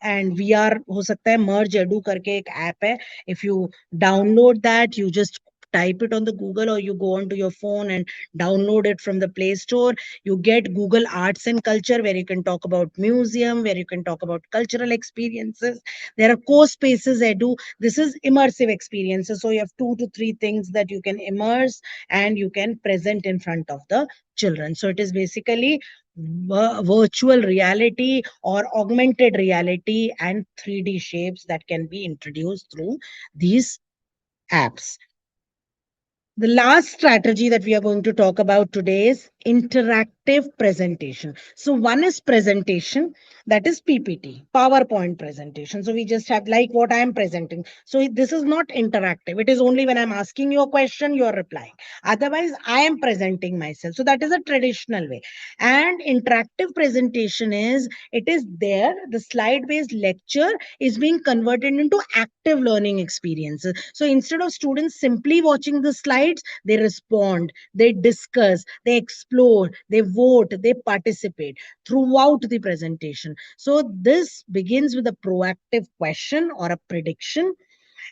and VR हो सकता है, मर्ज edu करके एक ऐप है. If you download that, you just type it on the Google, or you go onto your phone and download it from the Play Store. You get Google Arts and Culture, where you can talk about museum, where you can talk about cultural experiences. There are co-spaces edu. This is immersive experiences. So you have 2 to 3 things that you can immerse and you can present in front of the children. So it is basically virtual reality or augmented reality and 3D shapes that can be introduced through these apps. The last strategy that we are going to talk about today is interactive presentation. So one is presentation, that is PPT, PowerPoint presentation. So we just have like what I am presenting. So this is not interactive. It is only when I'm asking you a question, you're replying. Otherwise, I am presenting myself. So that is a traditional way. And interactive presentation is, it is there, the slide-based lecture is being converted into active learning experiences. So instead of students simply watching the slides, they respond, they discuss, they explore, they vote, they participate throughout the presentation. So this begins with a proactive question or a prediction,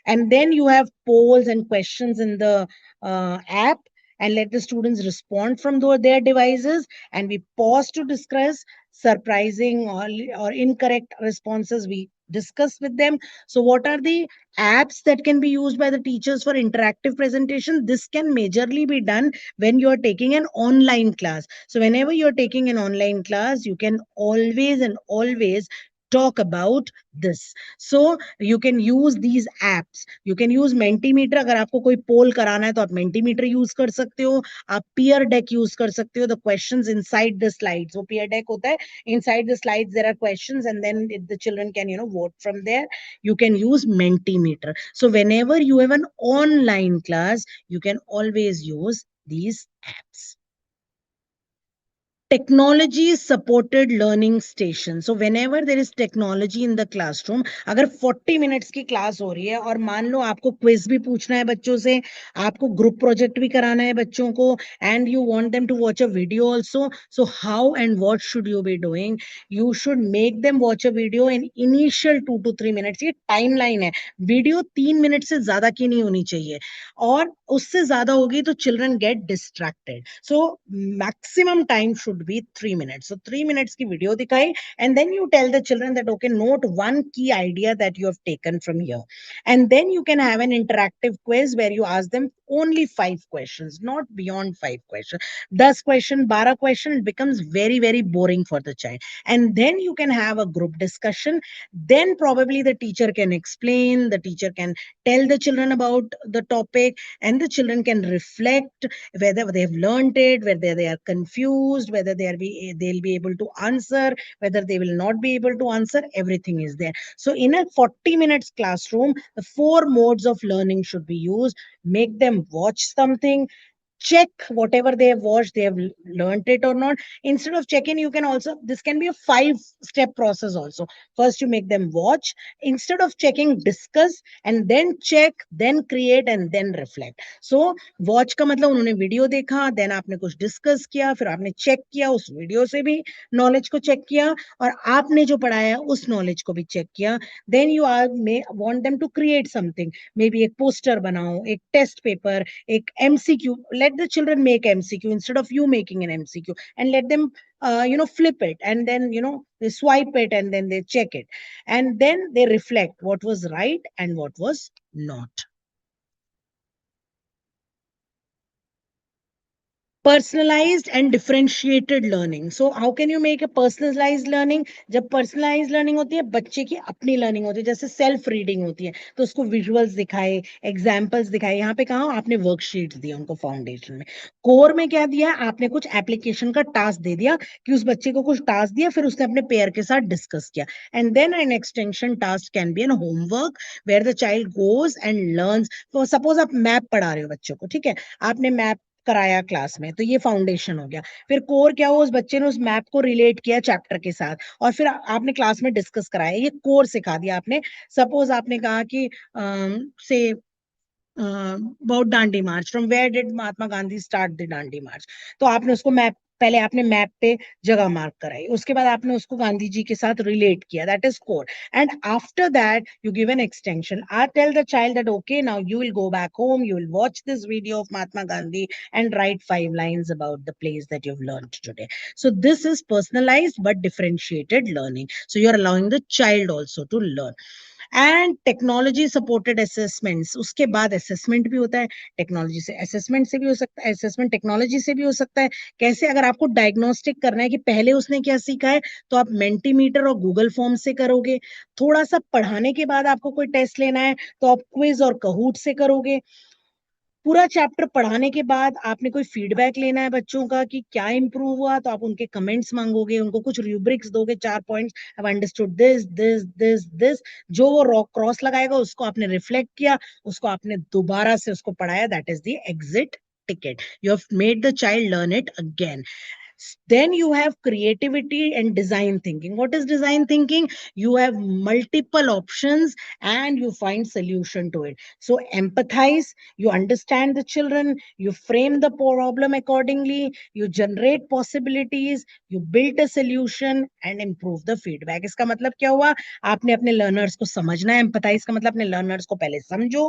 and then you have polls and questions in the app, and let the students respond from their devices, and we pause to discuss surprising or incorrect responses. We discuss with them. So what are the apps that can be used by the teachers for interactive presentation? This can majorly be done when you're taking an online class. So whenever you're taking an online class, you can always and always talk about this. So you can use these apps. You can use Mentimeter. अगर आपको कोई poll कराना है तो आप Mentimeter use कर सकते हो. आप peer deck use कर सकते हो. The questions inside the slides, वो peer deck होता है. Inside the slides there are questions, and then the children can vote from there. You can use Mentimeter. So whenever you have an online class, you can always use these apps. Technology supported learning station. So whenever there is technology in the classroom, अगर 40 minutes की class हो रही है और मान लो आपको quiz भी पूछना है बच्चों से, आपको group project भी कराना है बच्चों को, and you want them to watch a video also. So how and what should you be doing? You should make them watch a video in initial 2 to 3 minutes. ये timeline है. Video 3 minutes से ज़्यादा की नहीं होनी चाहिए, और उससे ज़्यादा होगी तो children get distracted. So maximum time should be 3 minutes. So 3 minutes की video दिखाई, and then you tell the children that okay, note one key idea that you have taken from here, and then you can have an interactive quiz where you ask them only 5 questions, not beyond 5 questions. 10 question, 12 question, it becomes very very boring for the child. And then you can have a group discussion. Then probably the teacher can explain, the teacher can tell the children about the topic, and the children can reflect whether they've learned it, whether they are confused, whether they'll be able to answer, whether they will not be able to answer. Everything is there. So in a 40 minutes classroom, the 4 modes of learning should be used. Make them watch something, check whatever they have watched, they have learned it or not. Instead of checking, you can also, this can be a 5-step process also. First you make them watch, instead of checking, discuss, and then check, then create, and then reflect. So watch का मतलब उन्होंने video देखा, then आपने कुछ discuss किया, फिर आपने check किया, उस वीडियो से भी नॉलेज को चेक किया, और आपने जो पढ़ाया उस नॉलेज को भी चेक किया. Then you may want them to create something, maybe एक पोस्टर बनाओ, एक टेस्ट पेपर, एक MCQ. Let the children make MCQ instead of you making an MCQ, and let them flip it, and then they swipe it, and then they check it, and then they reflect what was right and what was not. Personalized and differentiated learning. So how can you make a personalized learning? जब personalized learning होती है, बच्चे की अपनी learning होती है, जैसे self reading होती है, तो उसको visuals दिखाए, examples दिखाए. यहाँ पे कहा आपने worksheets दिया उनको foundation में. core में क्या दिया? आपने कुछ application का task दे दिया कि उस बच्चे को कुछ task दिया, फिर उसने अपने pair के साथ discuss किया. And then an extension task can be an homework where the child goes and learns. So suppose आप map पढ़ा रहे हो बच्चों को, ठीक है? आपने map कराया क्लास में, तो ये फाउंडेशन हो गया। फिर कोर क्या हुआ, उस बच्चे ने उस मैप को रिलेट किया चैप्टर के साथ और फिर आपने क्लास में डिस्कस कराया, ये कोर सिखा दिया आपने। सपोज आपने कहा कि से about Dandi March. From where did Mahatma Gandhi start the Dandi March? तो आपने उसको मैप, पहले आपने मैप पे जगह मार्क कराई, उसके बाद आपने उसको गांधी जी के साथ रिलेट किया, that is core. And after that you give an extension. I tell the child that okay, now you will go back home, you will watch this video of Mahatma Gandhi and write 5 lines about the place that you've learned today. So this is personalized but differentiated learning. So you're allowing the child also to learn. And technology supported assessments, उसके बाद assessment भी होता है technology से, assessment से भी हो सकता है, असेसमेंट टेक्नोलॉजी से भी हो सकता है। कैसे, अगर आपको डायग्नोस्टिक करना है कि पहले उसने क्या सीखा है, तो आप मेंटीमीटर और गूगल फॉर्म से करोगे। थोड़ा सा पढ़ाने के बाद आपको कोई टेस्ट लेना है तो आप क्विज और कहूट से करोगे। पूरा चैप्टर पढ़ाने के बाद आपने कोई फीडबैक लेना है बच्चों का कि क्या इंप्रूव हुआ, तो आप उनके कमेंट्स मांगोगे, उनको कुछ रूब्रिक्स दोगे, 4 points, I understood this this this this. जो वो रॉक क्रॉस लगाएगा उसको आपने रिफ्लेक्ट किया, उसको आपने दोबारा से उसको पढ़ाया, that is the exit ticket. You have made the child learn it again. Then you have creativity and design thinking. What is design thinking? You have multiple options and you find solution to it. So empathize, you understand the children, you frame the problem accordingly, you generate possibilities, you build a solution and improve the feedback. इसका मतलब क्या हुआ, आपने अपने learners को समझना है। Empathise का मतलब अपने लर्नर्स को पहले समझो,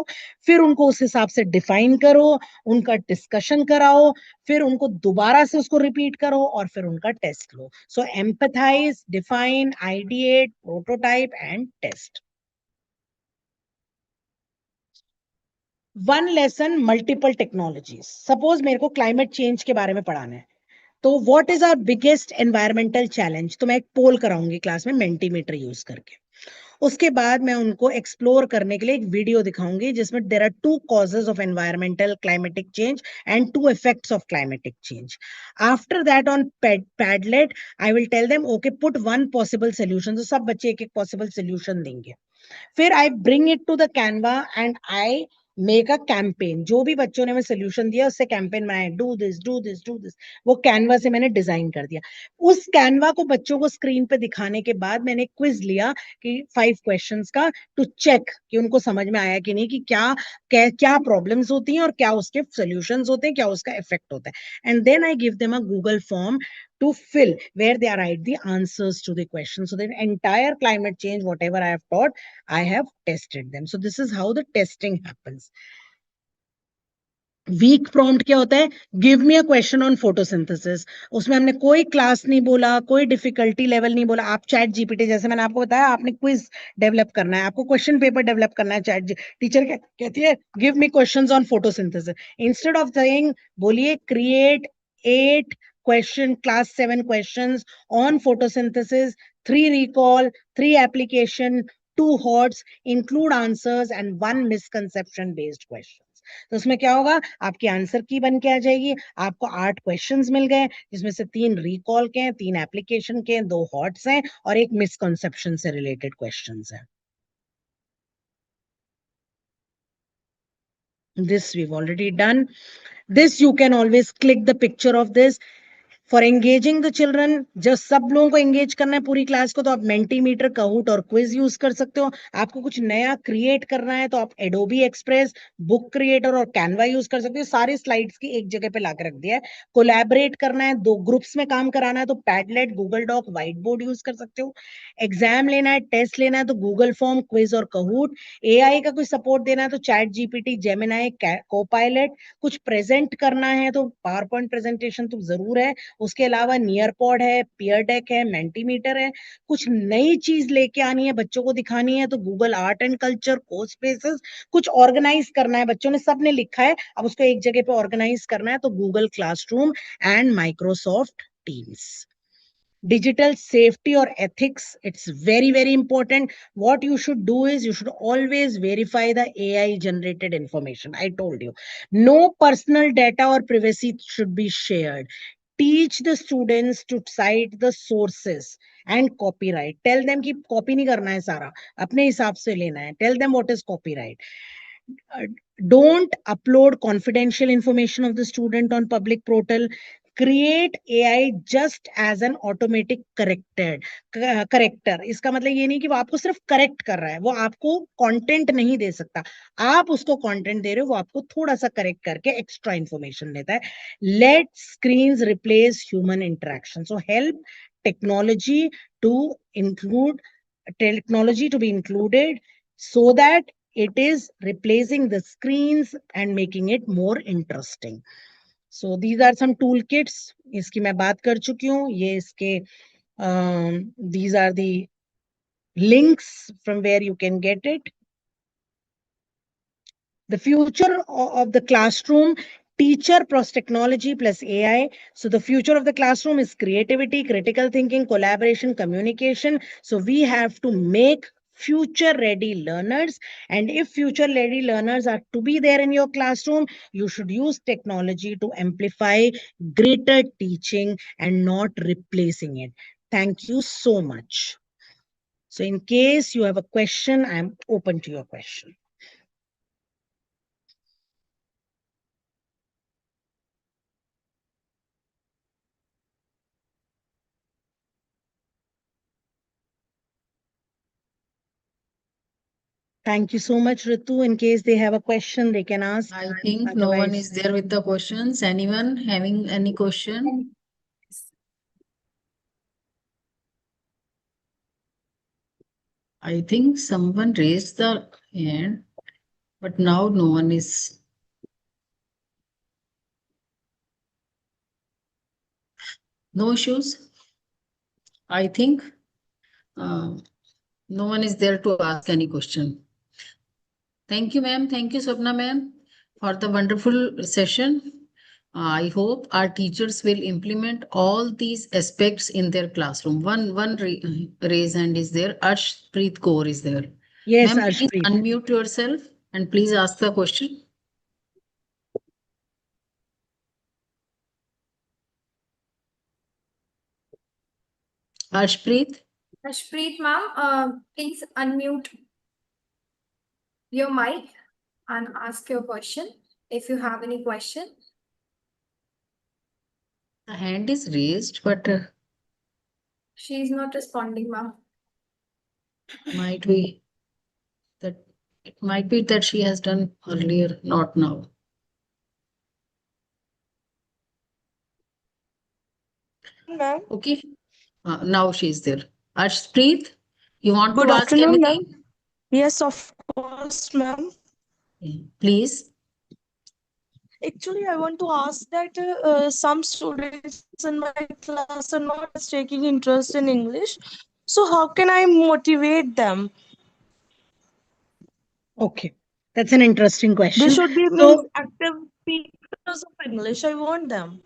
फिर उनको उस हिसाब से डिफाइन करो, उनका डिस्कशन कराओ, फिर उनको दोबारा से उसको रिपीट करो और फिर उनका टेस्ट लो. So empathize, define, ideate, prototype and test. One lesson multiple technologies. Suppose मेरे को क्लाइमेट चेंज के बारे में पढ़ाना है, तो what is our biggest environmental challenge, तो मैं एक पोल कराऊंगी क्लास में मेंटीमीटर यूज करके. उसके बाद मैं उनको एक्सप्लोर करने के लिए एक वीडियो दिखाऊंगी जिसमें there are 2 causes of environmental climatic change and 2 effects of climatic change. After that on Padlet I will tell them okay, put one possible solution. तो सब बच्चे एक एक possible solution देंगे. फिर I bring it to the Canva and I make a campaign. जो भी बच्चों ने मैं सोल्यूशन दिया उससे कैंपेन बनाया, do this do this do this. वो कैनवा से मैंने डिजाइन कर दिया. उस कैनवा को बच्चों को स्क्रीन पे दिखाने के बाद मैंने क्विज लिया कि 5 क्वेश्चंस का, टू चेक कि उनको समझ में आया कि नहीं, कि क्या क्या, क्या प्रॉब्लम्स होती हैं और क्या उसके सोल्यूशंस होते हैं, क्या उसका इफेक्ट होता है. And then I give them a Google form to fill where they write the answers to the question. So the entire climate change, whatever I have taught, I have tested them. So this is how the testing happens. Weak prompt क्या होता है, give me a question on photosynthesis. उसमें हमने कोई class नहीं बोला, कोई difficulty level नहीं बोला. आप चैट जीपीटी, जैसे मैंने आपको बताया, आपने क्विज डेवलप करना है, आपको क्वेश्चन पेपर डेवलप करना है. चैट टीचर कहती है give me questions on photosynthesis. Instead of saying, बोलिए create 8 question, class 7 questions on photosynthesis, 3 recall, 3 application, 2 HOTS, include answers and 1 misconception based question. तो उसमें क्या होगा, आपकी आंसर की बन के आ जाएगी. आपको 8 क्वेश्चंस मिल गए जिसमें से 3 रिकॉल के हैं, 3 एप्लीकेशन के हैं, 2 हॉट्स हैं और 1 मिसकंसेप्शन से रिलेटेड क्वेश्चंस हैं. This we've already done. This you can always click the picture of this. For engaging the children, जब सब लोगों को एंगेज करना है पूरी क्लास को, तो आप मेंटीमीटर, कहूट और क्विज यूज कर सकते हो. आपको कुछ नया क्रिएट करना है तो आप एडोबी एक्सप्रेस, बुक क्रिएटर और कैनवा यूज कर सकते हो. सारी स्लाइड्स की एक जगह पे लाकर रख दिया है. कोलैबोरेट करना है, 2 ग्रुप्स में काम कराना है तो Padlet, Google doc, whiteboard use कर सकते हो. एग्जाम लेना है, टेस्ट लेना है तो गूगल फॉर्म, क्विज और कहूट. एआई का कोई सपोर्ट देना है तो चैट जीपीटी, जेमिनाई, कोपायलट. कुछ प्रेजेंट करना है तो पावर पॉइंट प्रेजेंटेशन तो जरूर है. उसके अलावा नियर पॉड है, पियर डेक है, मेंटीमीटर है. कुछ नई चीज लेके आनी है, बच्चों को दिखानी है तो गूगल आर्ट एंड कल्चर, को स्पेसेस. कुछ ऑर्गेनाइज करना है, बच्चों ने सबने लिखा है, अब उसको एक जगह पे ऑर्गेनाइज करना है तो Google classroom and Microsoft teams. Digital safety or ethics, it's very very important. What you should do is you should always verify the AI generated information. I told you, no personal data or privacy should be shared. Teach the students to cite the sources and copyright. Tell them कि copy नहीं करना है, सारा अपने हिसाब से लेना है. Tell them what is copyright. Don't upload confidential information of the student on public portal. Create AI just as an automatic corrector. इसका मतलब ये नहीं कि वो आपको सिर्फ करेक्ट कर रहा है, वो आपको कंटेंट नहीं दे सकता. आप उसको कंटेंट दे रहे हो, वो आपको थोड़ा सा करेक्ट करके एक्स्ट्रा इंफॉर्मेशन देता है. Let screens replace human interaction. So help technology to include technology to be included so that it is replacing the screens and making it more interesting. So these are some toolkits. इसकी मैं बात कर चुकी हूँ. ये इसके these are the links from where you can get it. The future of the classroom, teacher plus technology plus AI. So the future of the classroom is creativity, critical thinking, collaboration, communication. So we have to make future ready learners, and if future ready learners are to be there in your classroom, you should use technology to amplify greater teaching and not replacing it. Thank you so much. So in case you have a question, I'm open to your question. Thank you so much, Ritu. In case they have a question, they can ask. I think no one Otherwise- is there with the questions. Anyone having any question? I think someone raised the hand, but now no one is. No issues. I think no one is there to ask any question. Thank you, ma'am. Thank you, Swapna, ma'am, for the wonderful session. I hope our teachers will implement all these aspects in their classroom. One raise hand is there. Arshpreet Kaur is there. Yes, Ma'am, please Arshpreet. unmute yourself and please ask the question. Arshpreet. Ashpreet, ma'am, please unmute your mic and ask your question if you have any question. The hand is raised, but She is not responding, ma'am. might be that it might be that she has done earlier, not now. Ma'am. Okay. Now she is there. Arshpreet, you want Good to ask afternoon, ma'am. anything? Yes, of course, ma'am. Please. Actually, I want to ask that some students in my class are not taking interest in English. So how can I motivate them? Okay, that's an interesting They question. should be means So, active speakers of English. I want them.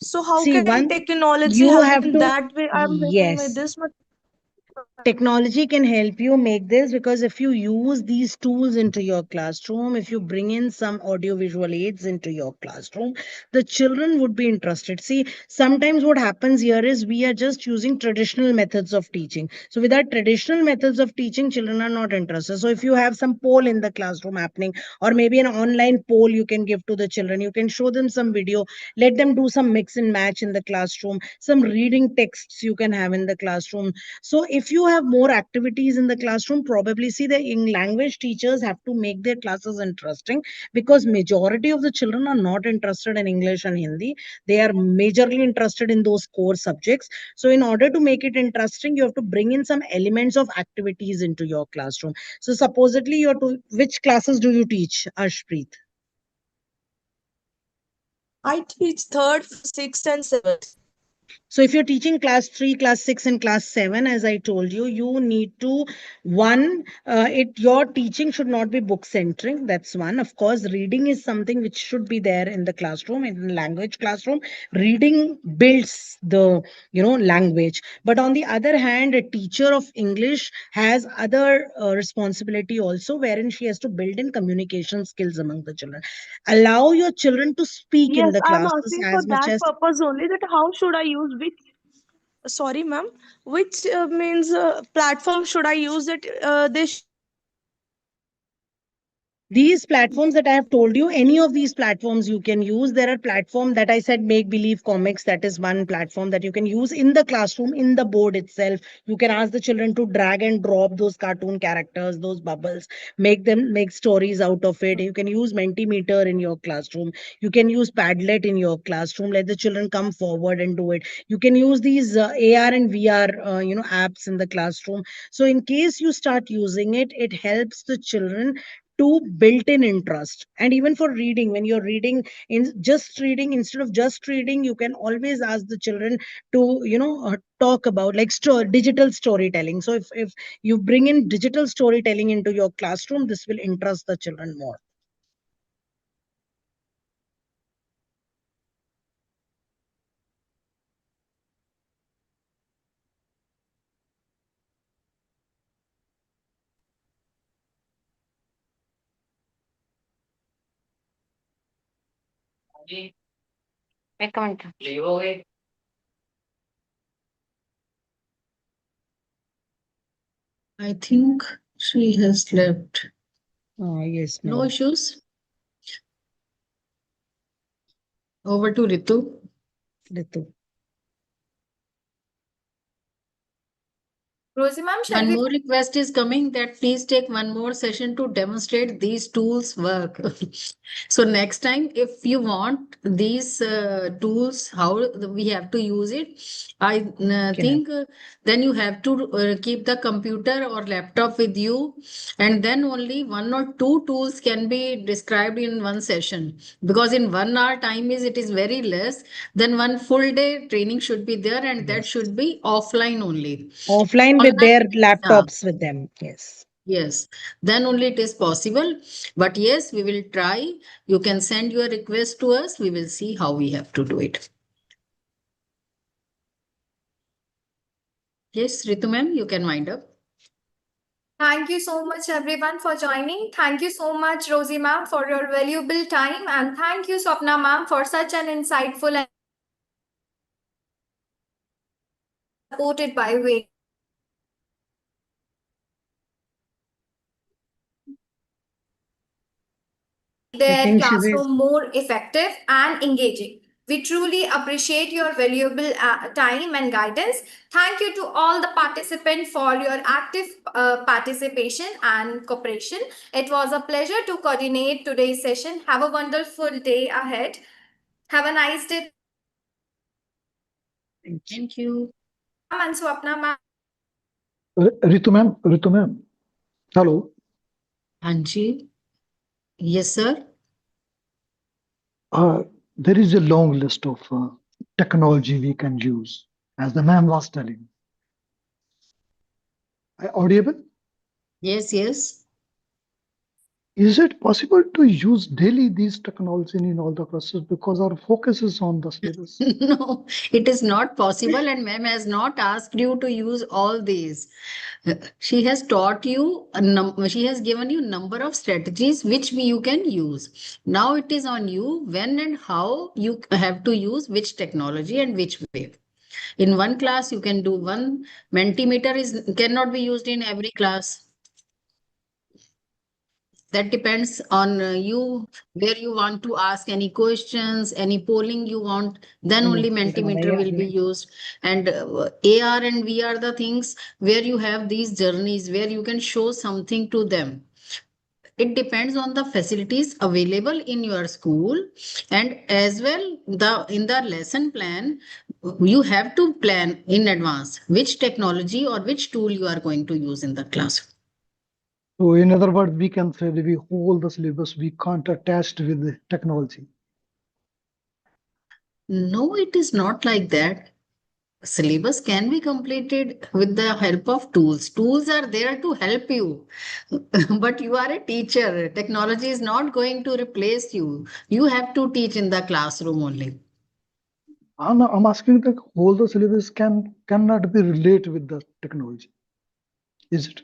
So how see, can one, technology you help have in to, that way? I'm facing with yes, this much. technology can help you make this, because if you use these tools into your classroom, if you bring in some audio visual aids into your classroom, the children would be interested. See, sometimes what happens here is we are just using traditional methods of teaching. So with our traditional methods of teaching, children are not interested. So if you have some poll in the classroom happening, or maybe an online poll you can give to the children, you can show them some video, let them do some mix and match in the classroom, some reading texts you can have in the classroom. So if you have more activities in the classroom, probably see the language teachers have to make their classes interesting, because majority of the children are not interested in English and Hindi. They are majorly interested in those core subjects. So in order to make it interesting, you have to bring in some elements of activities into your classroom. So supposedly you're to, which classes do you teach, Ashpreet? I teach third, sixth, and seventh. So if you're teaching class 3, class 6, and class 7, as I told you, you need to, one, your teaching should not be book centric. That's one. Of course, reading is something which should be there in the classroom, in the language classroom. Reading builds the, language. But on the other hand, a teacher of English has other responsibility also, wherein she has to build in communication skills among the children. Allow your children to speak in Yes, the I'm classes asking for as much that as. purpose only, that how should I use which, sorry ma'am, which means platform should I use that they should These platforms that I have told you, any of these platforms you can use. There are platforms that I said, make believe comics. That is one platform that you can use in the classroom, in the board itself. You can ask the children to drag and drop those cartoon characters, those bubbles, make stories out of it. You can use Mentimeter in your classroom. You can use Padlet in your classroom. Let the children come forward and do it. You can use these AR and VR, apps in the classroom. So in case you start using it, it helps the children to built-in interest. And even for reading, when you're reading, in just reading, instead of just reading, you can always ask the children to talk about, like, digital storytelling. So if you bring in digital storytelling into your classroom, this will interest the children more. एक minute I think she has left. Yes, No no. issues. Over to Ritu. Ritu. Rosie ma'am, shall One we? more request is coming that please take one more session to demonstrate these tools work. So next time, if you want these tools, how we have to use it, I think then you have to keep the computer or laptop with you, and then only one or two tools can be described in one session. Because in 1 hour time it is very less. Then one full day training should be there, and that Yes. should be offline only. Offline with Online, their yeah, laptops with them. Yes. yes. Then only it is possible. But yes, we will try. You can send your request to us. We will see how we have to do it. Yes, Ritu ma'am, you can wind up. Thank you so much, everyone, for joining. Thank you so much, Rosie ma'am, for your valuable time. And thank you, Swapna ma'am, for such an insightful and supported by way I their think she was. classroom more effective and engaging. We truly appreciate your valuable time and guidance. Thank you to all the participants for your active participation and cooperation. It was a pleasure to coordinate today's session. Have a wonderful day ahead. Have a nice day. Thank you. And Swapna ma'am. Ritu ma'am, hello. Anji. Yes, sir. There is a long list of technology we can use, as the ma'am was telling. Audible? Yes, yes. Is it possible to use daily these technology in all the classes because our focus is on the syllabus? No, it is not possible, and ma'am has not asked you to use all these. She has taught you she has given you number of strategies which you can use. Now it is on you when and how you have to use which technology and which way. In one class, you can do one. Mentimeter is cannot be used in every class. That depends on you, where you want to ask any questions, any polling you want, then only Mentimeter will be used. And AR and VR, the things where you have these journeys, where you can show something to them. It depends on the facilities available in your school, and as well the in the lesson plan you have to plan in advance which technology or which tool you are going to use in the class. So in other words, we can say that we hold the syllabus, we can't attach with the technology. No, it is not like that. Syllabus can be completed with the help of tools. Tools are there to help you, but you are a teacher. Technology is not going to replace you. You have to teach in the classroom only. I'm asking that whole the syllabus cannot be related with the technology. Is it?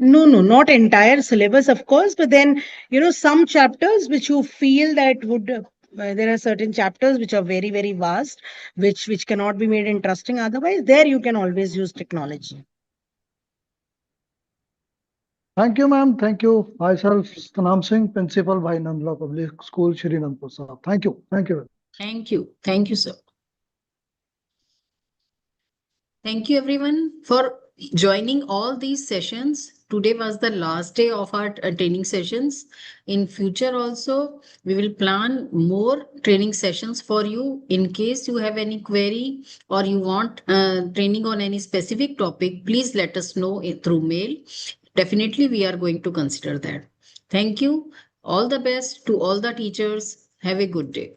No, no, not entire syllabus, of course, but then, some chapters which you feel that would, there are certain chapters which are very, very vast, which cannot be made interesting otherwise. There you can always use technology. Thank you, ma'am. Thank you. Myself, Sanam Singh, Principal, Bhai Nandla Public School, Shri Nandpur Sahib. Thank you. Thank you. Thank you. Thank you, sir. Thank you, everyone, for joining all these sessions. Today was the last day of our training sessions. In future also, we will plan more training sessions for you. In case you have any query or you want training on any specific topic, please let us know through mail. Definitely, we are going to consider that. Thank you. All the best to all the teachers. Have a good day.